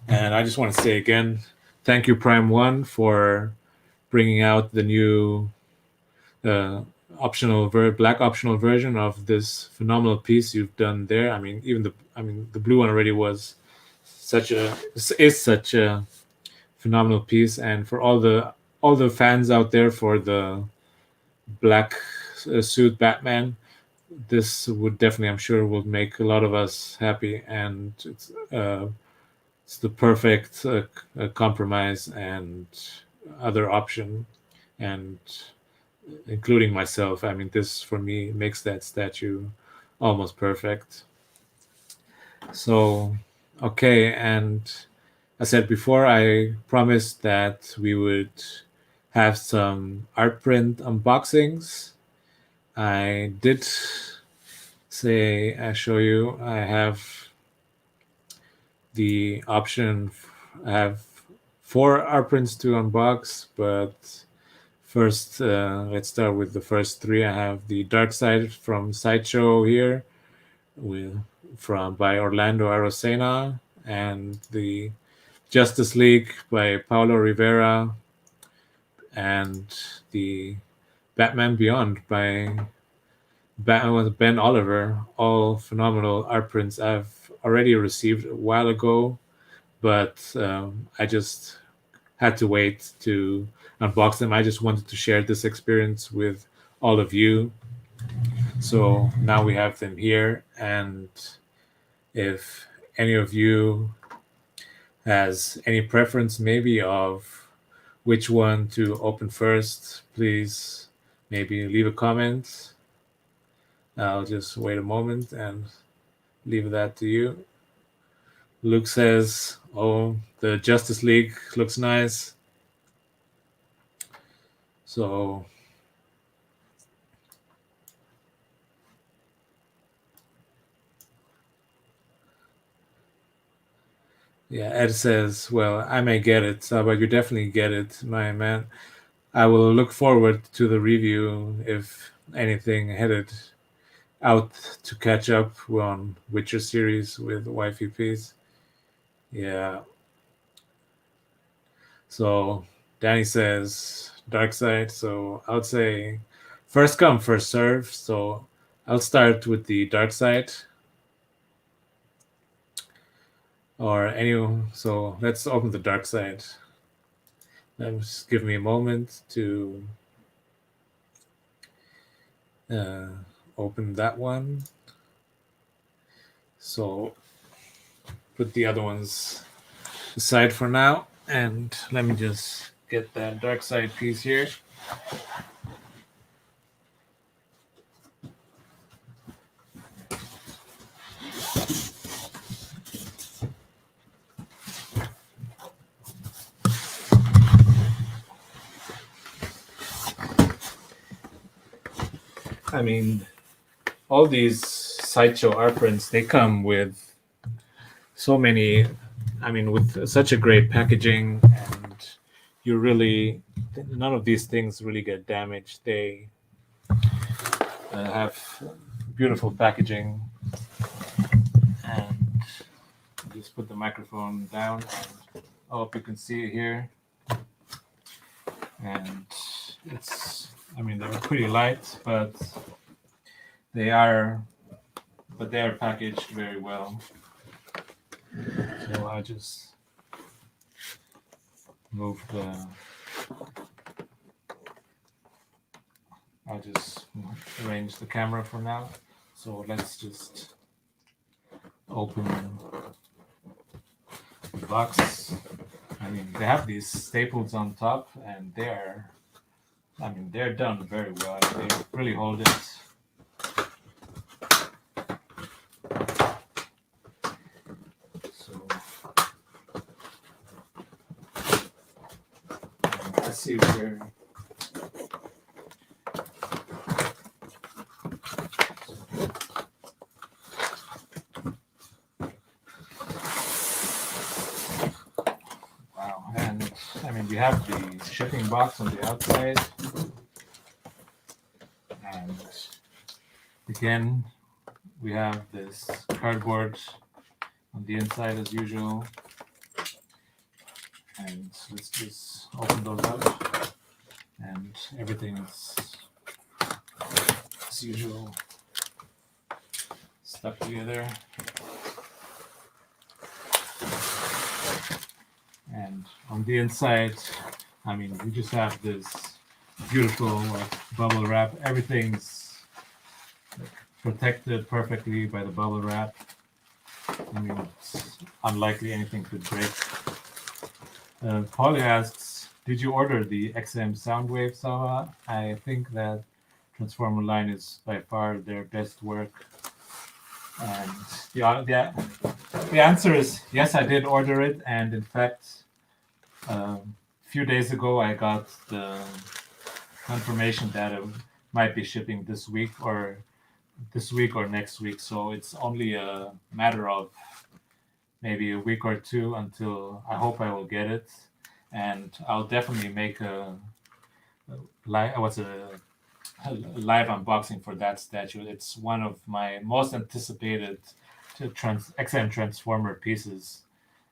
And I just want to say again, thank you, Prime One, for bringing out the new uh, black optional version of this phenomenal piece you've done there. I mean, the blue one already was such a phenomenal piece, and for all the fans out there for the black suit Batman, this would definitely, I'm sure, will make a lot of us happy, and it's the perfect compromise and other option, and including myself. I mean, this for me makes that statue almost perfect. So, okay, and I said before, I promised that we would have some art print unboxings. I did say I show you. I have the option. I have 4 art prints to unbox, but first, let's start with the first 3. I have the Dark Side from Sideshow here, with from by Orlando Arocena, and the Justice League by Paulo Rivera, and the Batman Beyond by Ben Oliver. All phenomenal art prints I've already received a while ago, but I just had to wait to unbox them. I just wanted to share this experience with all of you. So now we have them here, and if any of you has any preference maybe of which one to open first, please maybe leave a comment. I'll just wait a moment and leave that to you. Luke says, "Oh, the Justice League looks nice." So yeah, Ed says, "Well, I may get it, but you definitely get it, my man. I will look forward to the review if anything headed out to catch up on Witcher series with YFPs." Yeah. So Danny says Dark Side. So I would say first come, first serve. So I'll start with the Dark Side. Or any so let's open the Dark Side. Just give me a moment to uh, open that one. So put the other ones aside for now, and let me just get that Dark Side piece here. I mean, all these sideshow art prints, they come with so many, I mean, with such a great packaging, and you really, none of these things really get damaged. They have beautiful packaging, and just put the microphone down, and I hope you can see it here. And it's, I mean, they're pretty light, but they are packaged very well. So I just move the, I'll just arrange the camera for now. So let's just open the box. I mean, they have these staples on top, and they're done very well. They really hold it. So let's see where. we have the shipping box on the outside, and again we have this cardboard on the inside as usual. And let's just open those up, and everything is as usual stuck together. And on the inside, I mean, we just have this beautiful bubble wrap. Everything's protected perfectly by the bubble wrap. I mean, it's unlikely anything could break. Polly asks, did you order the XM Soundwave, Sawa? I think that Transformer line is by far their best work. And the answer is yes, I did order it. And in fact, a few days ago, I got the confirmation that it might be shipping this week or next week. So it's only a matter of maybe a week or two until I hope I will get it. And I'll definitely make a live unboxing for that statue. It's one of my most anticipated XM Transformer pieces,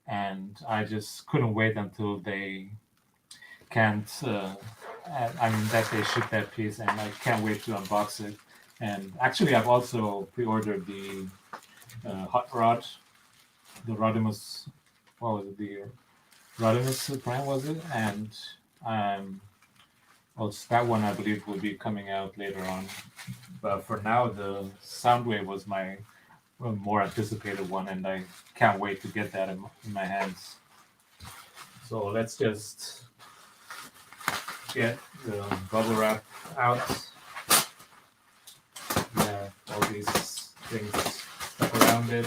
and I just couldn't wait until they can't. That they ship that piece, and I can't wait to unbox it. And actually, I've also pre-ordered the hot rod, the Rodimus. What was it? The Rodimus Prime, was it? And also that one I believe will be coming out later on. But for now, the Soundwave was my more anticipated one, and I can't wait to get that in my hands. So let's just get the bubble wrap out. Yeah, all these things stuck around it.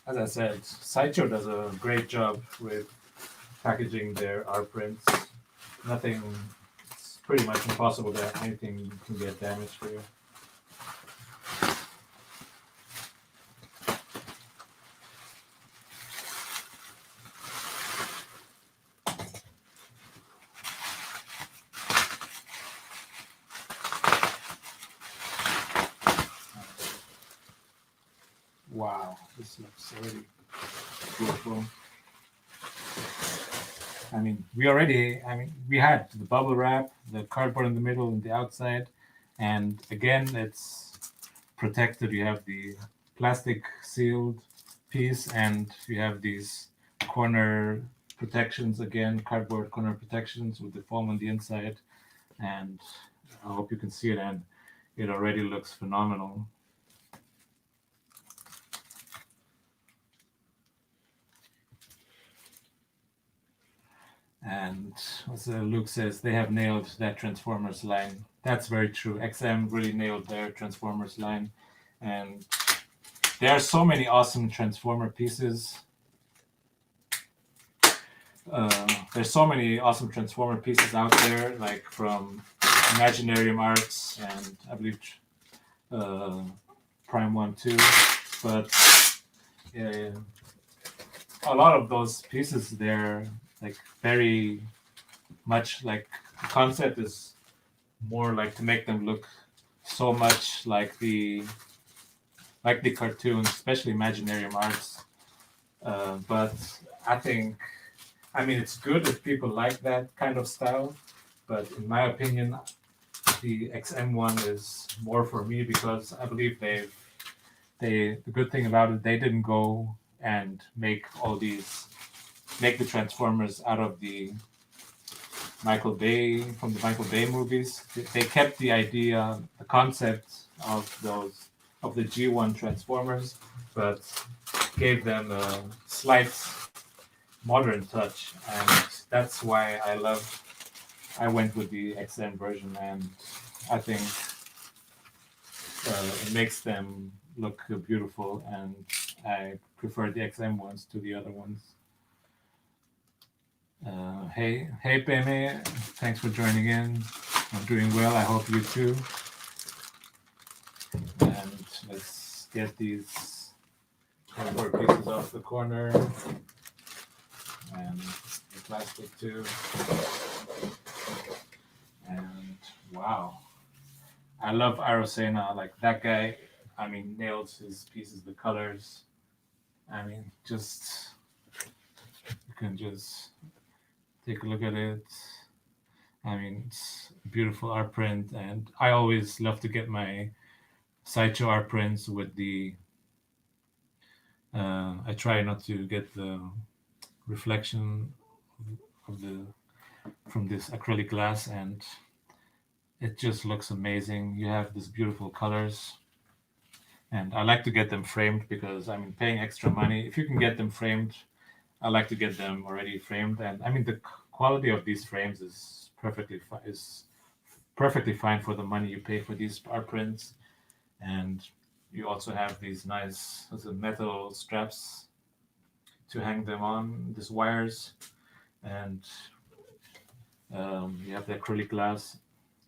As I said, Sideshow does a great job with packaging their art prints. It's pretty much impossible that anything can get damaged here. Wow, this looks already beautiful. I mean, we had the bubble wrap, the cardboard in the middle and the outside, and again, it's protected. You have the plastic sealed piece, and you have these corner protections again, cardboard corner protections with the foam on the inside, and I hope you can see it, and it already looks phenomenal. And as Luke says, they have nailed that Transformers line. That's very true. XM really nailed their Transformers line. And there are so many awesome Transformer pieces. There's so many awesome Transformer pieces out there, like from Imaginarium Arts and I believe Prime 1 too. But a lot of those pieces, they're like very much like the concept is more like to make them look so much like the cartoons, especially Imaginarium Arts. But I mean, it's good if people like that kind of style. But in my opinion, the XM one is more for me because I believe the good thing about it, they didn't go and make the Transformers out of the Michael Bay movies. They kept the idea, the concept of the G1 Transformers, but gave them a slight modern touch, and that's why I went with the XM version, and I think it makes them look beautiful, and I prefer the XM ones to the other ones. Hey Peme, thanks for joining in. I'm doing well. I hope you too. And let's get these cardboard pieces off the corner. And the plastic too. And wow. I love Arosena. Like that guy, I mean, nails his pieces, the colors. I mean, just you can just take a look at it. I mean, it's a beautiful art print, and I always love to get my sideshow art prints with the. I try not to get the reflection of the from this acrylic glass, and it just looks amazing. You have these beautiful colors, and I like to get them framed because I mean, paying extra money. If you can get them framed, I like to get them already framed, and I mean the quality of these frames is perfectly fine for the money you pay for these art prints. And you also have these nice metal straps to hang them on, these wires, and you have the acrylic glass.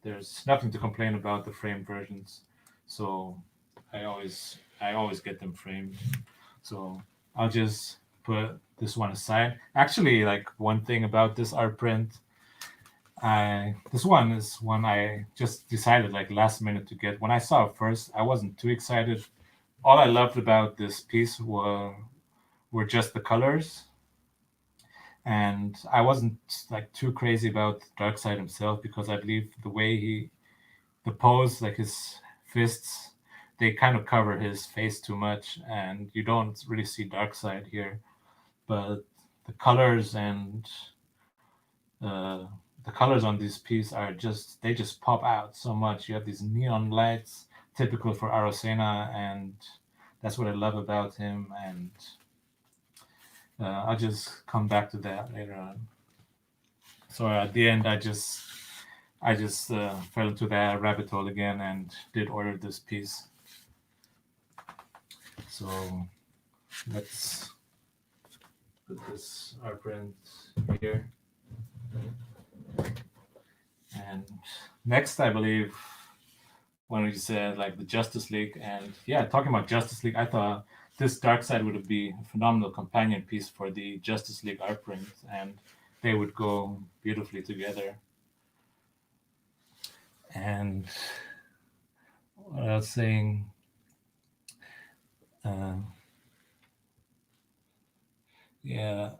There's nothing to complain about the frame versions, so I always get them framed. So I'll just put this one aside. Actually, like one thing about this art print, this one is one I just decided like last minute to get. When I saw it first, I wasn't too excited. All I loved about this piece were just the colors, and I wasn't like too crazy about Darkseid himself because I believe the pose, like his fists, they kind of cover his face too much, and you don't really see Darkseid here. But the colors and uh, the colors on this piece are they just pop out so much. You have these neon lights, typical for Arosena, and that's what I love about him. And I'll just come back to that later on. So at the end, I just fell into that rabbit hole again and did order this piece. So let's put this art print here. And next, I believe, when we said like the Justice League, and yeah, talking about Justice League, I thought this Darkseid would be a phenomenal companion piece for the Justice League art print, and they would go beautifully together. And what I was saying, yeah,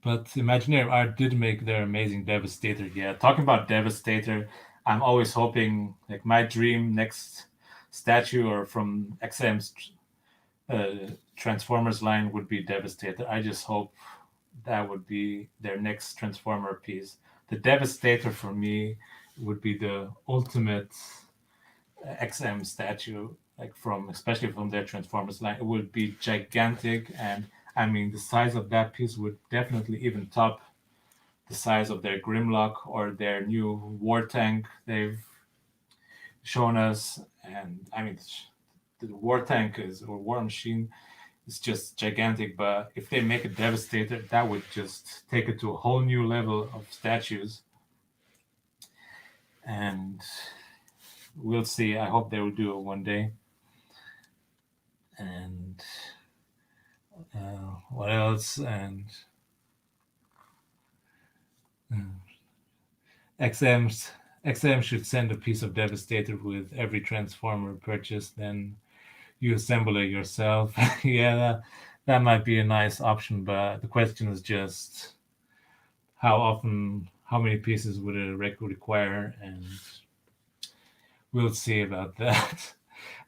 but Imaginary Art did make their amazing Devastator. Yeah, talking about Devastator, I'm always hoping like my dream next statue or from XM's Transformers line would be Devastator. I just hope that would be their next Transformer piece. The Devastator for me would be the ultimate XM statue, like especially from their Transformers line. It would be gigantic, and I mean the size of that piece would definitely even top the size of their Grimlock or their new War Tank they've shown us. And I mean the War Tank or War Machine is just gigantic, but if they make a Devastator, that would just take it to a whole new level of statues. And we'll see. I hope they will do it one day. And what else? And XM should send a piece of Devastator with every Transformer purchase. Then you assemble it yourself. Yeah, that might be a nice option, but the question is just how many pieces would a record require, and we'll see about that.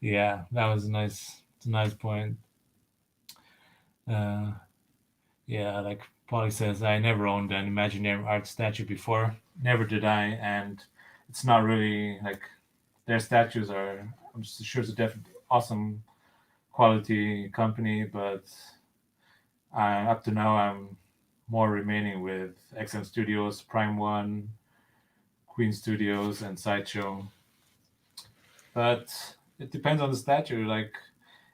Yeah, that was it's a nice point. Yeah, like Polly says, I never owned an imaginary art statue before. Never did I, and it's not really like their statues are. I'm just sure it's a definitely awesome quality company, but up to now I'm more remaining with XM Studios, Prime One, Queen Studios, and Sideshow. But it depends on the statue, like,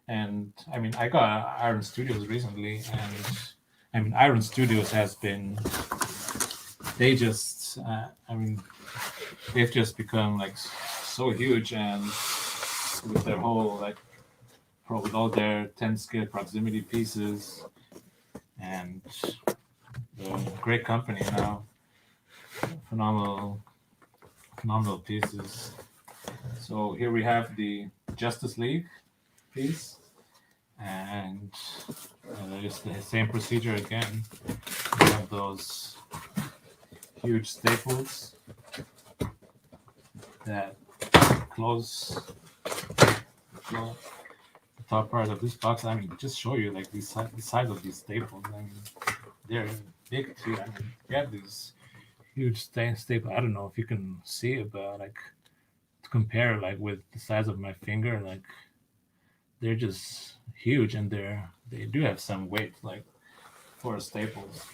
and I mean, I got Iron Studios recently, and I mean, Iron Studios has been, they just, I mean, they've just become like so huge, and with their whole like with all their 10 scale proximity pieces, and great company now, phenomenal pieces. So here we have the Justice League piece, and it's the same procedure again. We have those huge staples that close the top part of this box. I mean, just show you like the size of these staples. I mean, they're big too. I mean, you have these huge staple. I don't know if you can see it, but like to compare like with the size of my finger, like they're just huge, and they do have some weight like for staples.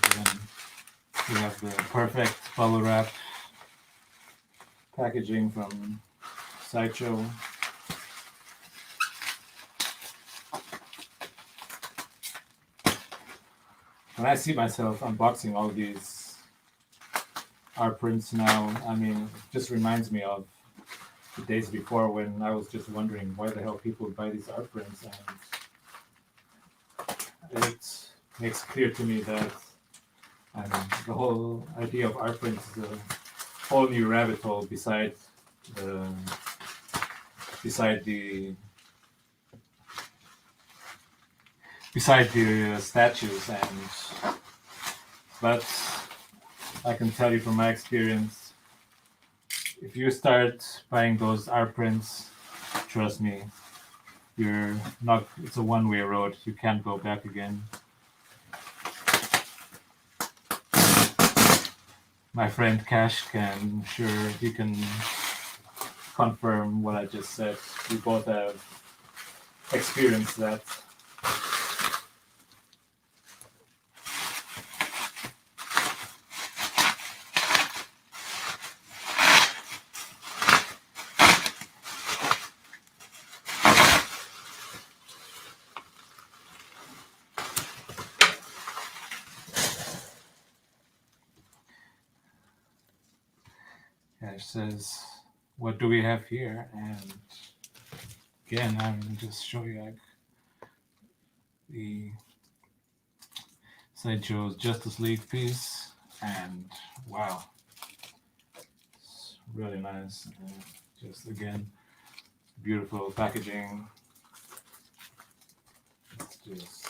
Again, we have the perfect bubble wrap packaging from Sideshow. When I see myself unboxing all these art prints now, I mean, it just reminds me of the days before when I was just wondering why the hell people buy these art prints, and it makes clear to me that the whole idea of art prints is a whole new rabbit hole beside the statues, but I can tell you from my experience, if you start buying those art prints, trust me, it's a one-way road. You can't go back again. My friend Cash he can confirm what I just said. We both have experienced that. Cash says, what do we have here? And again, I'm going to just show you like the Sideshow's Justice League piece, and wow, it's really nice. Just again, beautiful packaging. It's just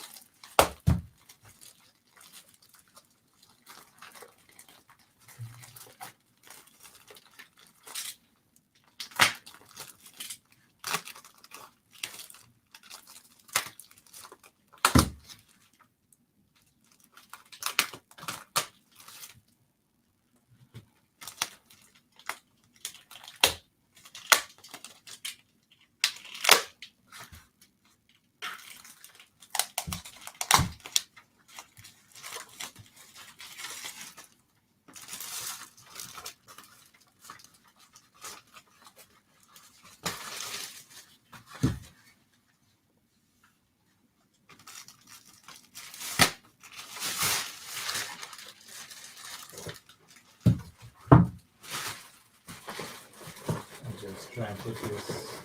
try and put this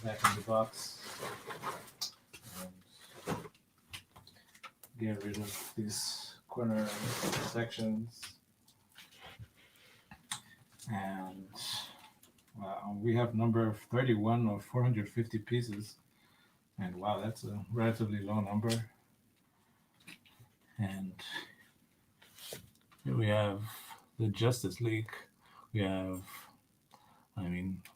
back in the box and get rid of these corner sections. And wow, we have number 31 of 450 pieces. And wow, that's a relatively low number. And here we have the Justice League. We have,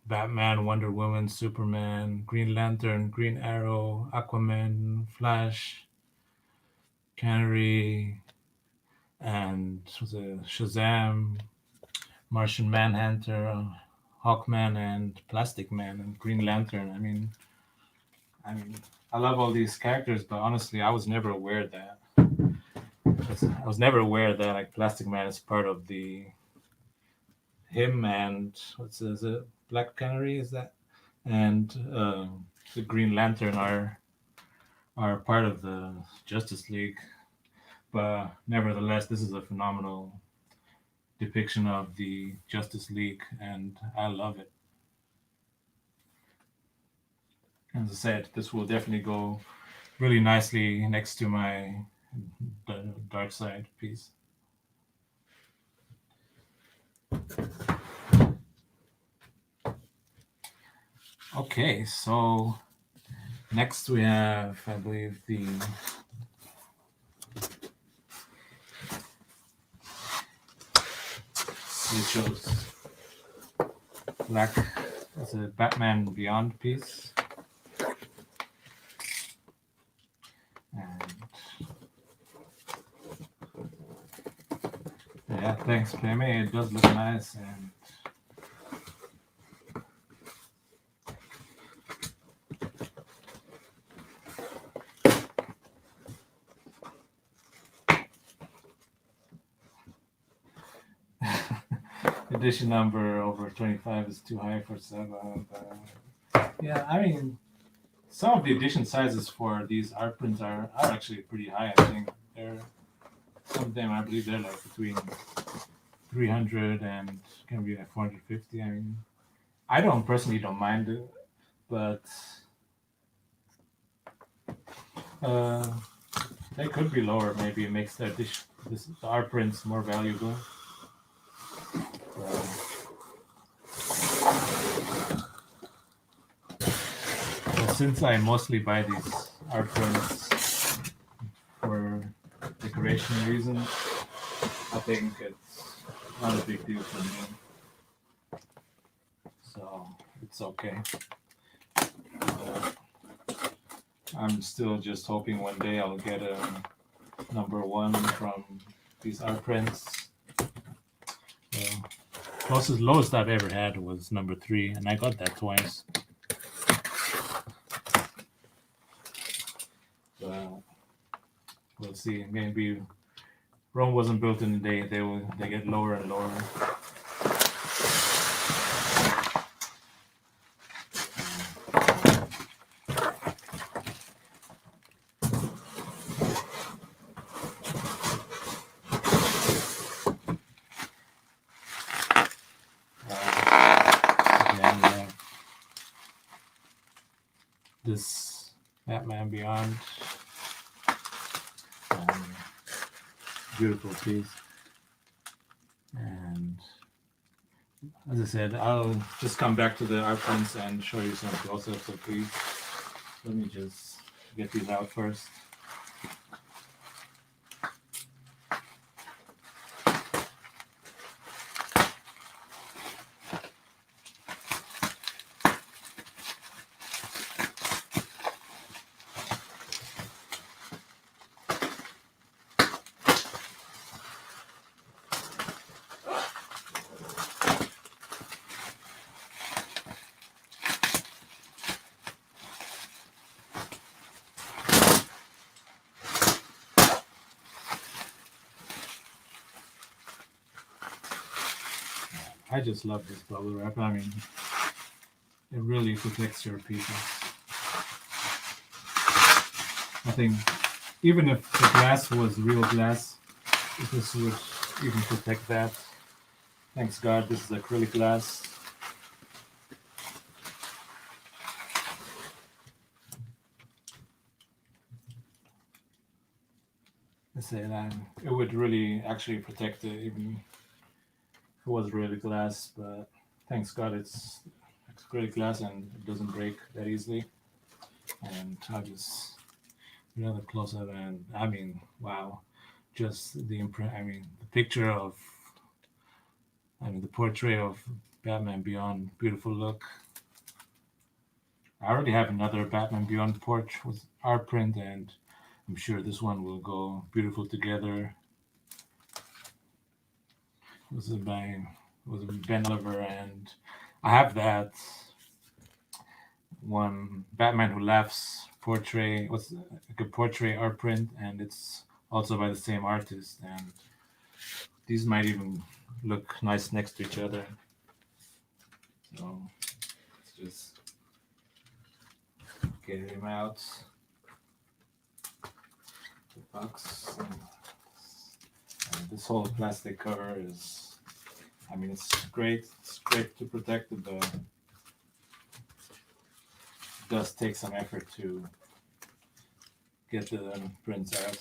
Batman, Wonder Woman, Superman, Green Lantern, Green Arrow, Aquaman, Flash, Canary, and Shazam, Martian Manhunter, Hawkman, and Plastic Man, and Green Lantern. I love all these characters, but honestly, I was never aware that like Plastic Man is part of the him and is it Black Canary, is that, and the Green Lantern are part of the Justice League. But nevertheless, this is a phenomenal depiction of the Justice League, and I love it. As I said, this will definitely go really nicely next to my Dark Side piece. Okay, so next we have, I believe, the chose Black. It's a Batman Beyond piece. And yeah, thanks, Clemmy. It does look nice. And edition number over 25 is too high for Seba. But yeah, some of the edition sizes for these art prints are actually pretty high. I think some of them, I believe, they're like between 300 and can be like 450. I personally don't mind it, but they could be lower. Maybe it makes the art prints more valuable. Since I mostly buy these art prints for decoration reasons, I think it's not a big deal for me. So it's okay. I'm still just hoping one day I'll get a number 1 from these art prints. Lowest I've ever had was number 3, and I got that twice. We'll see. Maybe Rome wasn't built in a day. They get lower and lower. This Batman Beyond. Beautiful piece. And as I said, I'll just come back to the art prints and show you some close-ups of these. Let me just get these out first. I just love this bubble wrap. It really protects your pieces. I think even if the glass was real glass, this would even protect that. Thanks God, this is acrylic glass. I say that it would really actually protect it even if it was really glass, but thanks God it's acrylic glass and it doesn't break that easily. And I'll just another close up, and I mean, wow, just the the picture of, the portrait of Batman Beyond, beautiful look. I already have another Batman Beyond porch with art print, and I'm sure this one will go beautiful together. This is by was Ben Oliver, and I have that one Batman Who Laughs portrait. What's like a portrait art print, and it's also by the same artist. And these might even look nice next to each other. So let's just get him out the box. And this whole plastic cover is, it's great. It's great to protect it, but it does take some effort to get the prints out.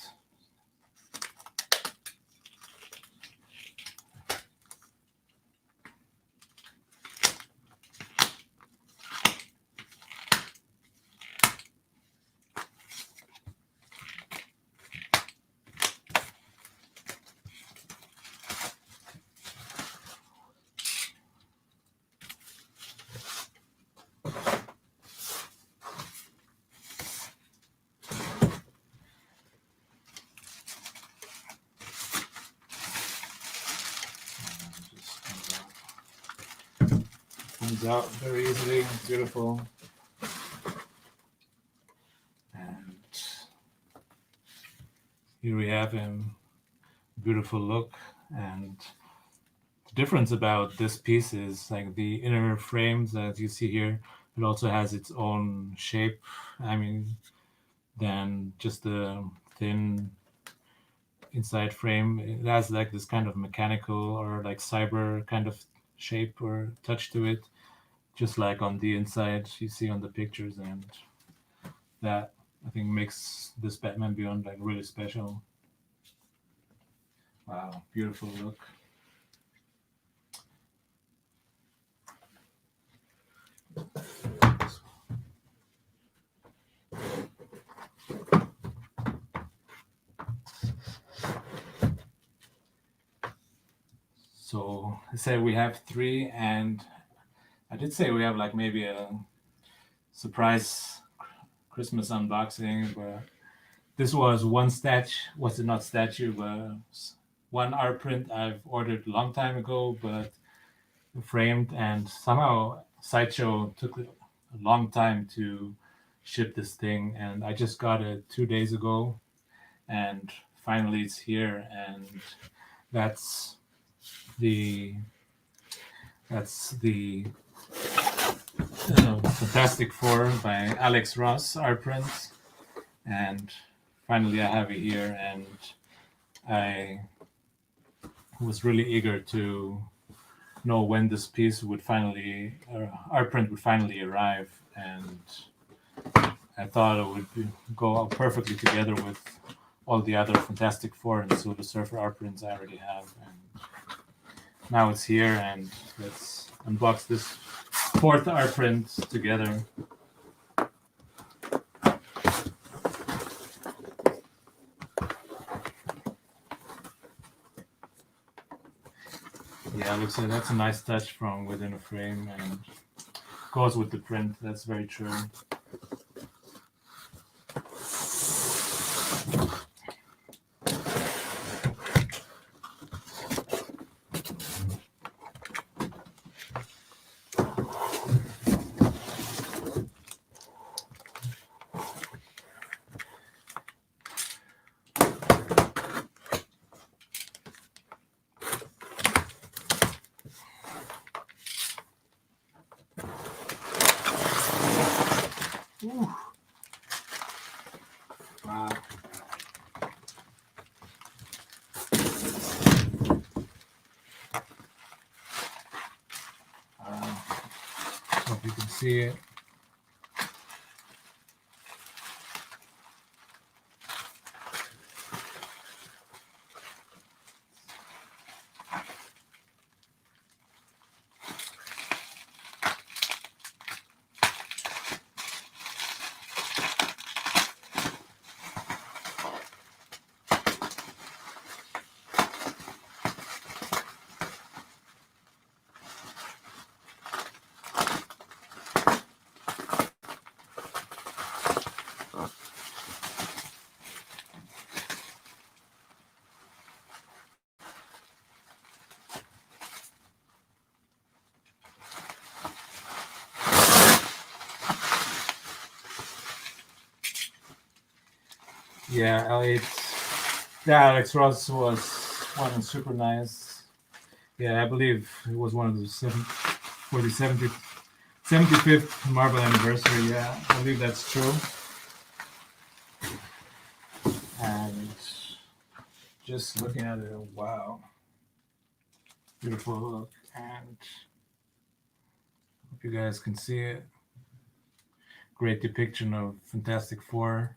Comes out very easily, beautiful. And here we have him, beautiful look. And the difference about this piece is like the inner frames, as you see here, it also has its own shape. Than just the thin inside frame. It has like this kind of mechanical or like cyber kind of shape or touch to it, just like on the inside you see on the pictures, and that I think makes this Batman Beyond like really special. Wow, beautiful look. So I said we have three, and I did say we have like maybe a surprise Christmas unboxing, but this was one not statue, but one art print I've ordered a long time ago, but framed, and somehow Sideshow took a long time to ship this thing, and I just got it 2 days ago, and finally it's here, and that's the Fantastic Four by Alex Ross art print, and finally I have it here, and I was really eager to know when this piece would finally, art print would finally arrive, and I thought it would go perfectly together with all the other Fantastic Four and Silver Surfer art prints I already have, and now it's here, and let's unbox this fourth art print together. Yeah, looks like that's a nice touch from within a frame, and goes with the print. That's very true. Ooh. Wow. Hope you can see it. Yeah, L8. Yeah, Alex Ross was one super nice. Yeah, I believe it was one of the for the 75th Marvel anniversary. Yeah, I believe that's true. And just looking at it, wow, beautiful look. And hope you guys can see it. Great depiction of Fantastic Four.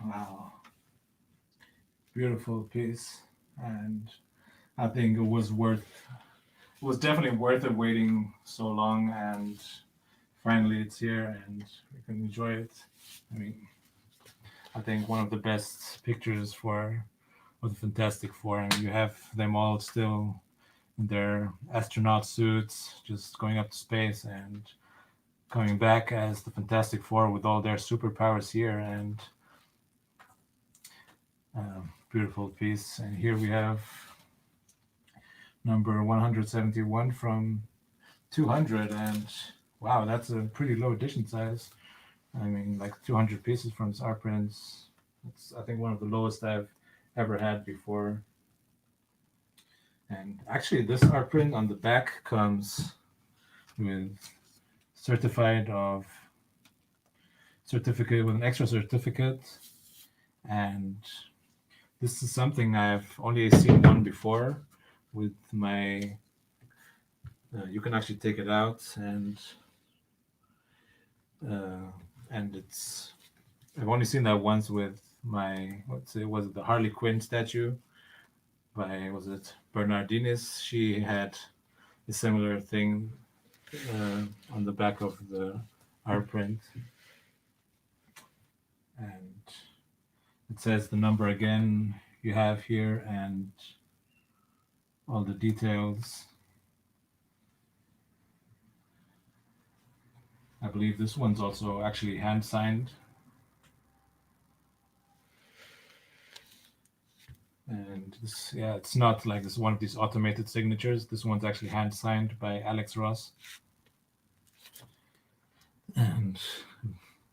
Wow, beautiful piece. And I think it was definitely worth it waiting so long, and finally it's here and we can enjoy it. I mean, I think one of the best pictures for of the Fantastic Four, and you have them all still in their astronaut suits, just going up to space and coming back as the Fantastic Four with all their superpowers here, and beautiful piece. And here we have number 171 from 200, and wow, that's a pretty low edition size. I mean, like 200 pieces from this art prints. It's, I think, one of the lowest I've ever had before. And actually, this art print on the back comes with certified of certificate with an extra certificate, and this is something I've only seen one before with my. You can actually take it out, uh, and it's. I've only seen that once with my what's it was it the Harley Quinn statue by was it Bernardinis. She had a similar thing on the back of the art print, and it says the number again you have here and all the details. I believe this one's also actually hand signed. And this, yeah, it's not like this one of these automated signatures. This one's actually hand signed by Alex Ross. And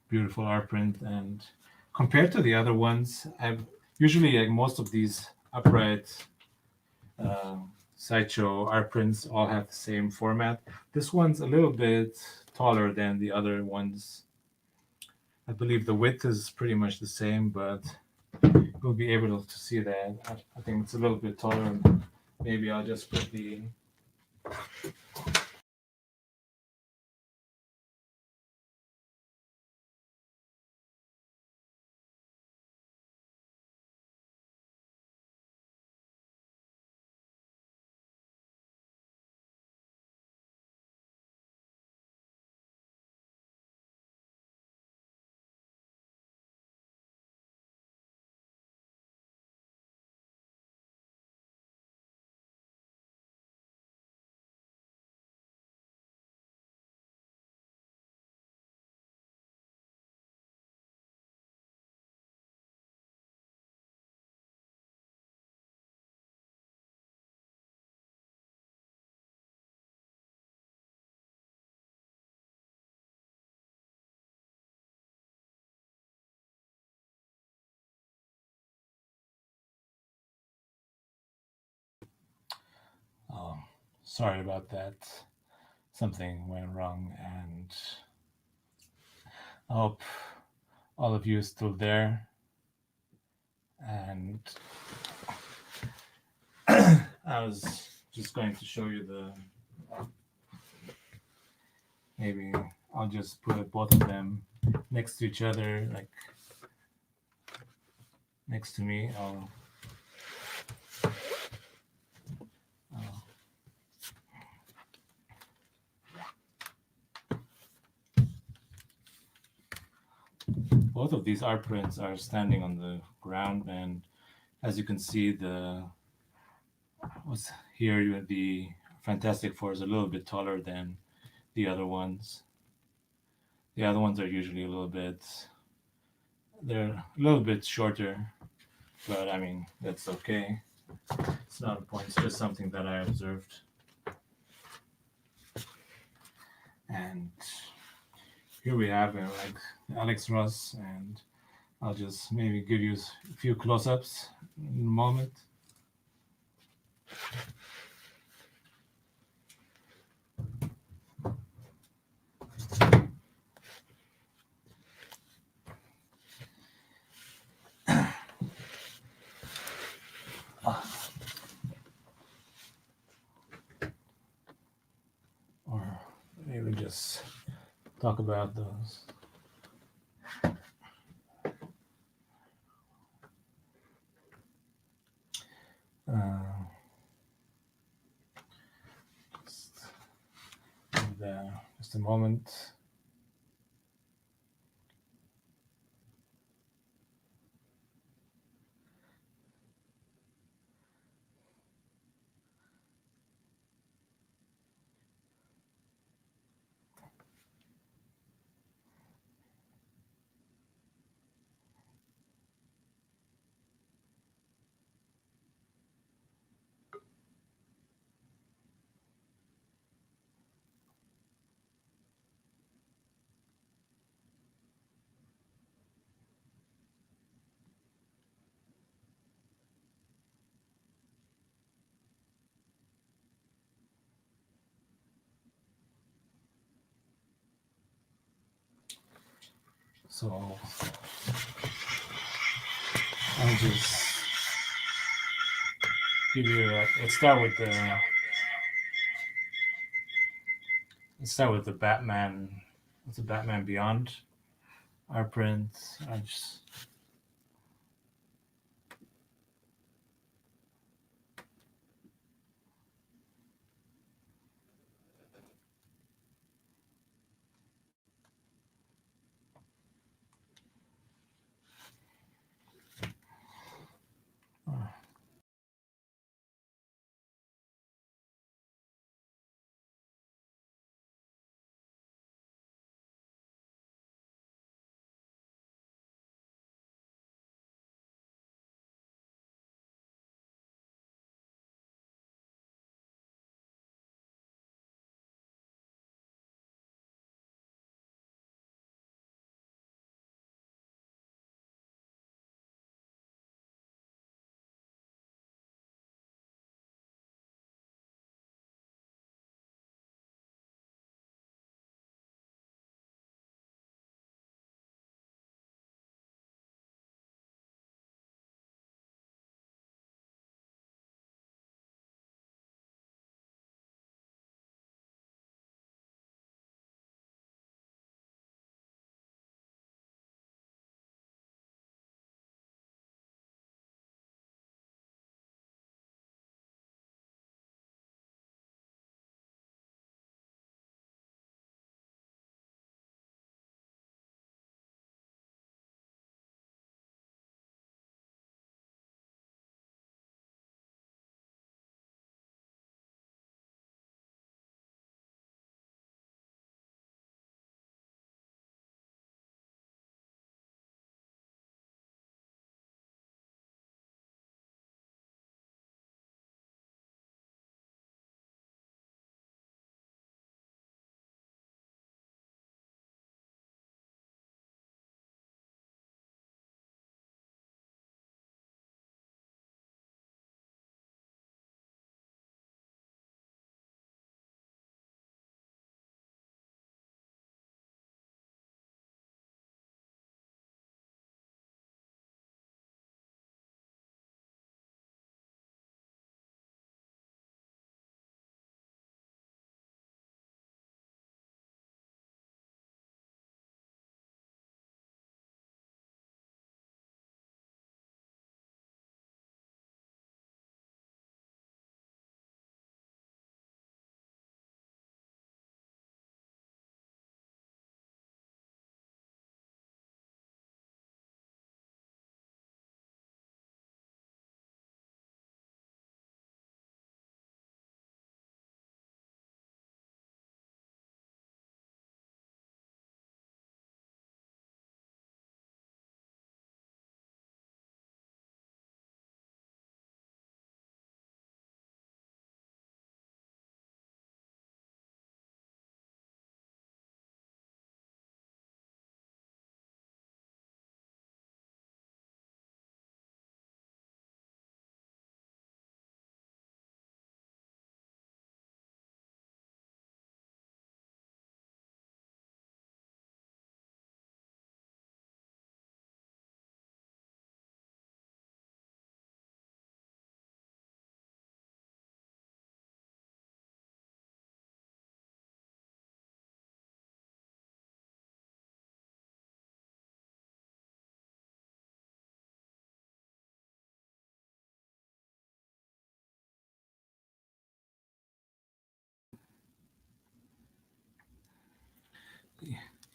beautiful art print. And compared to the other ones, I've usually like most of these upright sideshow art prints all have the same format. This one's a little bit taller than the other ones. I believe the width is pretty much the same, but you'll be able to see that. I think it's a little bit taller. Maybe I'll just put the Sorry about that. Something went wrong, and I hope all of you are still there. And I was just going to show you maybe I'll just put both of them next to each other, like next to me. Both of these art prints are standing on the ground, and as you can see, what's here, the Fantastic Four is a little bit taller than the other ones. The other ones are usually they're a little bit shorter, but I mean, that's okay. It's not a point, it's just something that I observed. And here we have like Alex Ross, and I'll just maybe give you a few close-ups in a moment. Or maybe just talk about those. Just a moment. So I'll just give you. Let's start with the Batman. What's the Batman Beyond? Our print. I just.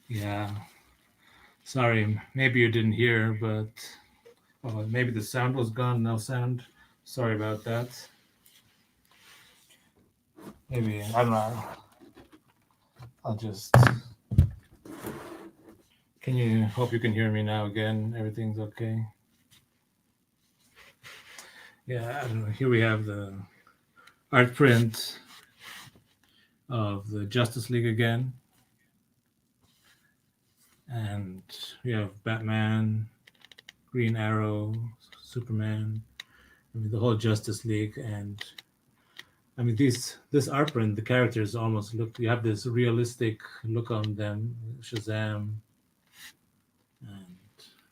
Yeah, sorry, maybe you didn't hear, but maybe the sound was gone. No sound. Sorry about that. Maybe I don't know. I'll just. Can you hope you can hear me now again? Everything's okay. Yeah, I don't know. Here we have the art print of the Justice League again, and we have Batman, Green Arrow, Superman. I mean, the whole Justice League, and I mean this art print, the characters almost look. You have this realistic look on them. Shazam, and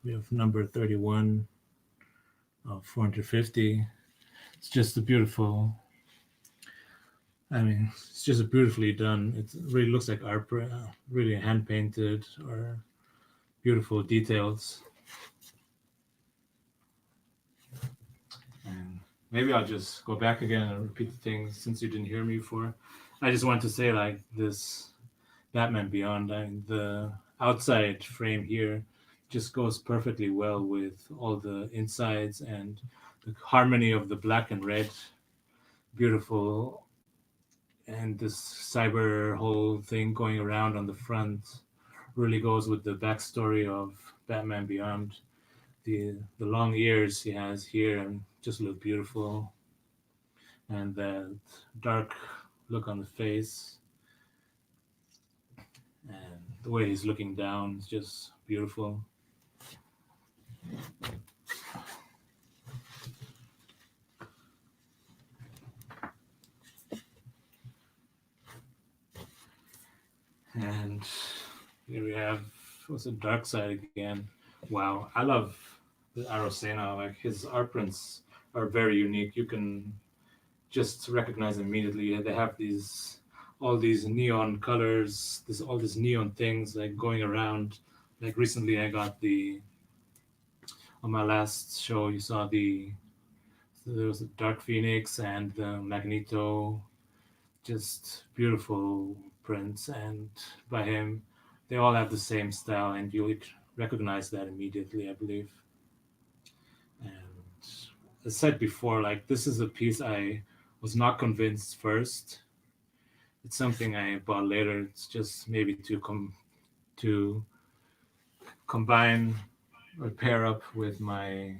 we have number 31 of 450. It's just a beautiful. I mean, it's just beautifully done. It really looks like art, really hand painted or beautiful details. And maybe I'll just go back again and repeat the things since you didn't hear me before. I just want to say like this Batman Beyond, and the outside frame here just goes perfectly well with all the insides and the harmony of the black and red. Beautiful. And this cyber whole thing going around on the front really goes with the backstory of Batman Beyond. The long ears he has here and just look beautiful, and that dark look on the face and the way he's looking down is just beautiful. And here we have what's the dark side again. Wow, I love the Arosena. Like his art prints are very unique. You can just recognize them immediately. They have these all these neon colors, this all these neon things like going around. Like recently, I got the on my last show. You saw there was a Dark Phoenix and the Magneto, just beautiful prints, and by him, they all have the same style, and you would recognize that immediately, I believe. And as said before, like this is a piece I was not convinced first. It's something I bought later. It's just maybe to combine or pair up with my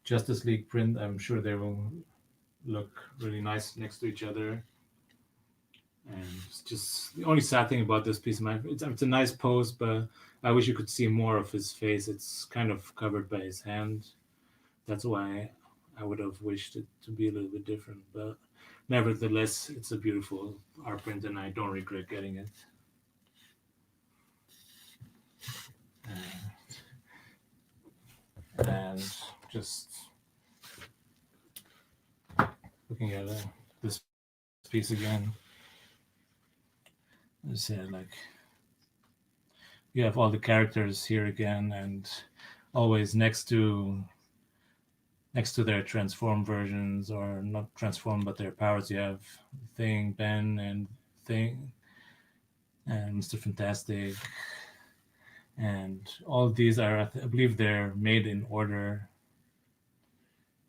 Justice League print. I'm sure they will look really nice next to each other. And it's just the only sad thing about this piece of my it's a nice pose, but I wish you could see more of his face. It's kind of covered by his hand. That's why I would have wished it to be a little bit different. But nevertheless, it's a beautiful art print, and I don't regret getting it. And just looking at this piece again, I said like you have all the characters here again, and always next to their transformed versions, or not transformed but their powers, you have Thing, Ben, and Thing, and Mr. Fantastic, and all of these are, I believe, they're made in order.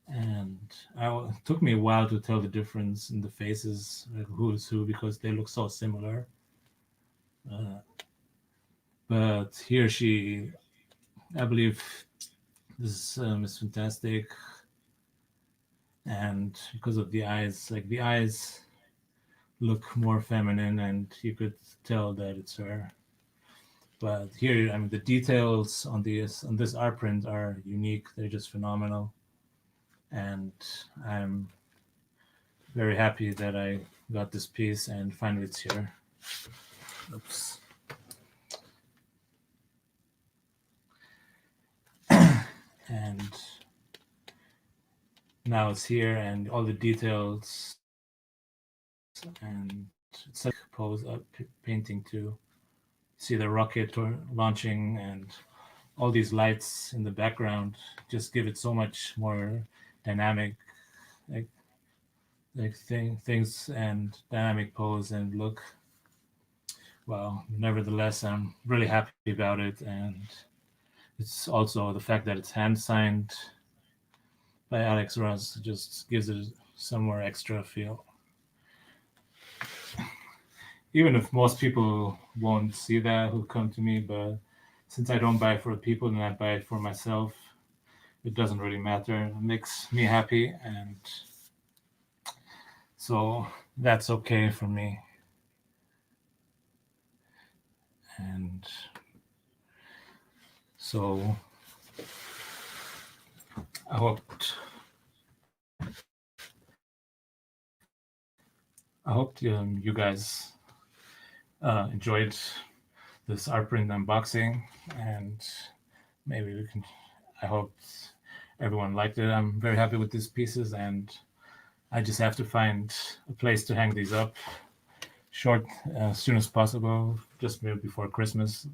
And it took me a while to tell the difference in the faces, like who is who, because they look so similar. But here I believe this is Miss Fantastic, and because of the eyes, like the eyes look more feminine, and you could tell that it's her. But here, I mean, the details on this art print are unique. They're just phenomenal, and I'm very happy that I got this piece and finally it's here. Oops. And now it's here, and all the details, and it's like pose up painting too. See the rocket launching, and all these lights in the background just give it so much more dynamic, like things and dynamic pose and look. well, nevertheless, I'm really happy about it, and it's also the fact that it's hand signed by Alex Ross just gives it some more extra feel. Even if most people won't see that who come to me, but since I don't buy it for people and I buy it for myself, it doesn't really matter. It makes me happy, and so that's okay for me. And so I hoped you guys enjoyed this art print unboxing, and maybe we can. I hope everyone liked it. I'm very happy with these pieces, and I just have to find a place to hang these up short as soon as possible, just maybe before Christmas,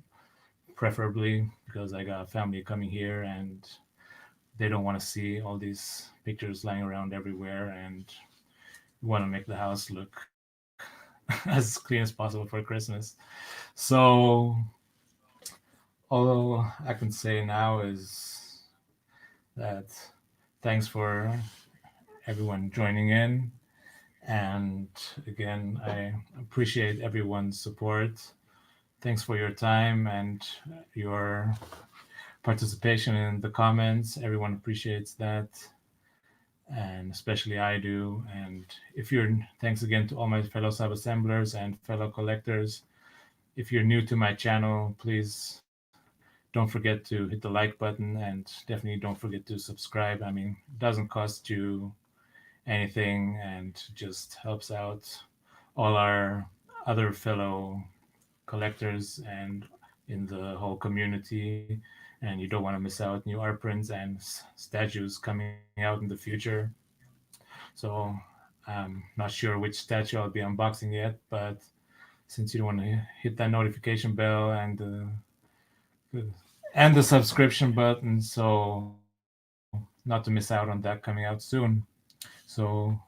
preferably, because I got family coming here and they don't want to see all these pictures lying around everywhere, and we want to make the house look as clean as possible for Christmas. So all I can say now is that thanks for everyone joining in. And again, I appreciate everyone's support. Thanks for your time and your participation in the comments. Everyone appreciates that, and especially I do. And thanks again to all my fellow sub-assemblers and fellow collectors. If you're new to my channel, please don't forget to hit the like button, and definitely don't forget to subscribe. I mean, it doesn't cost you anything and just helps out all our other fellow collectors and in the whole community. And you don't want to miss out new art prints and statues coming out in the future. So I'm not sure which statue I'll be unboxing yet, but since you don't want to hit that notification bell and the subscription button, so not to miss out on that coming out soon. So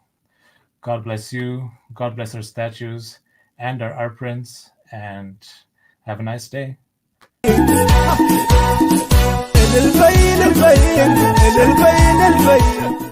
God bless you, God bless our statues and our art prints, and have a nice day. البين البين البين البين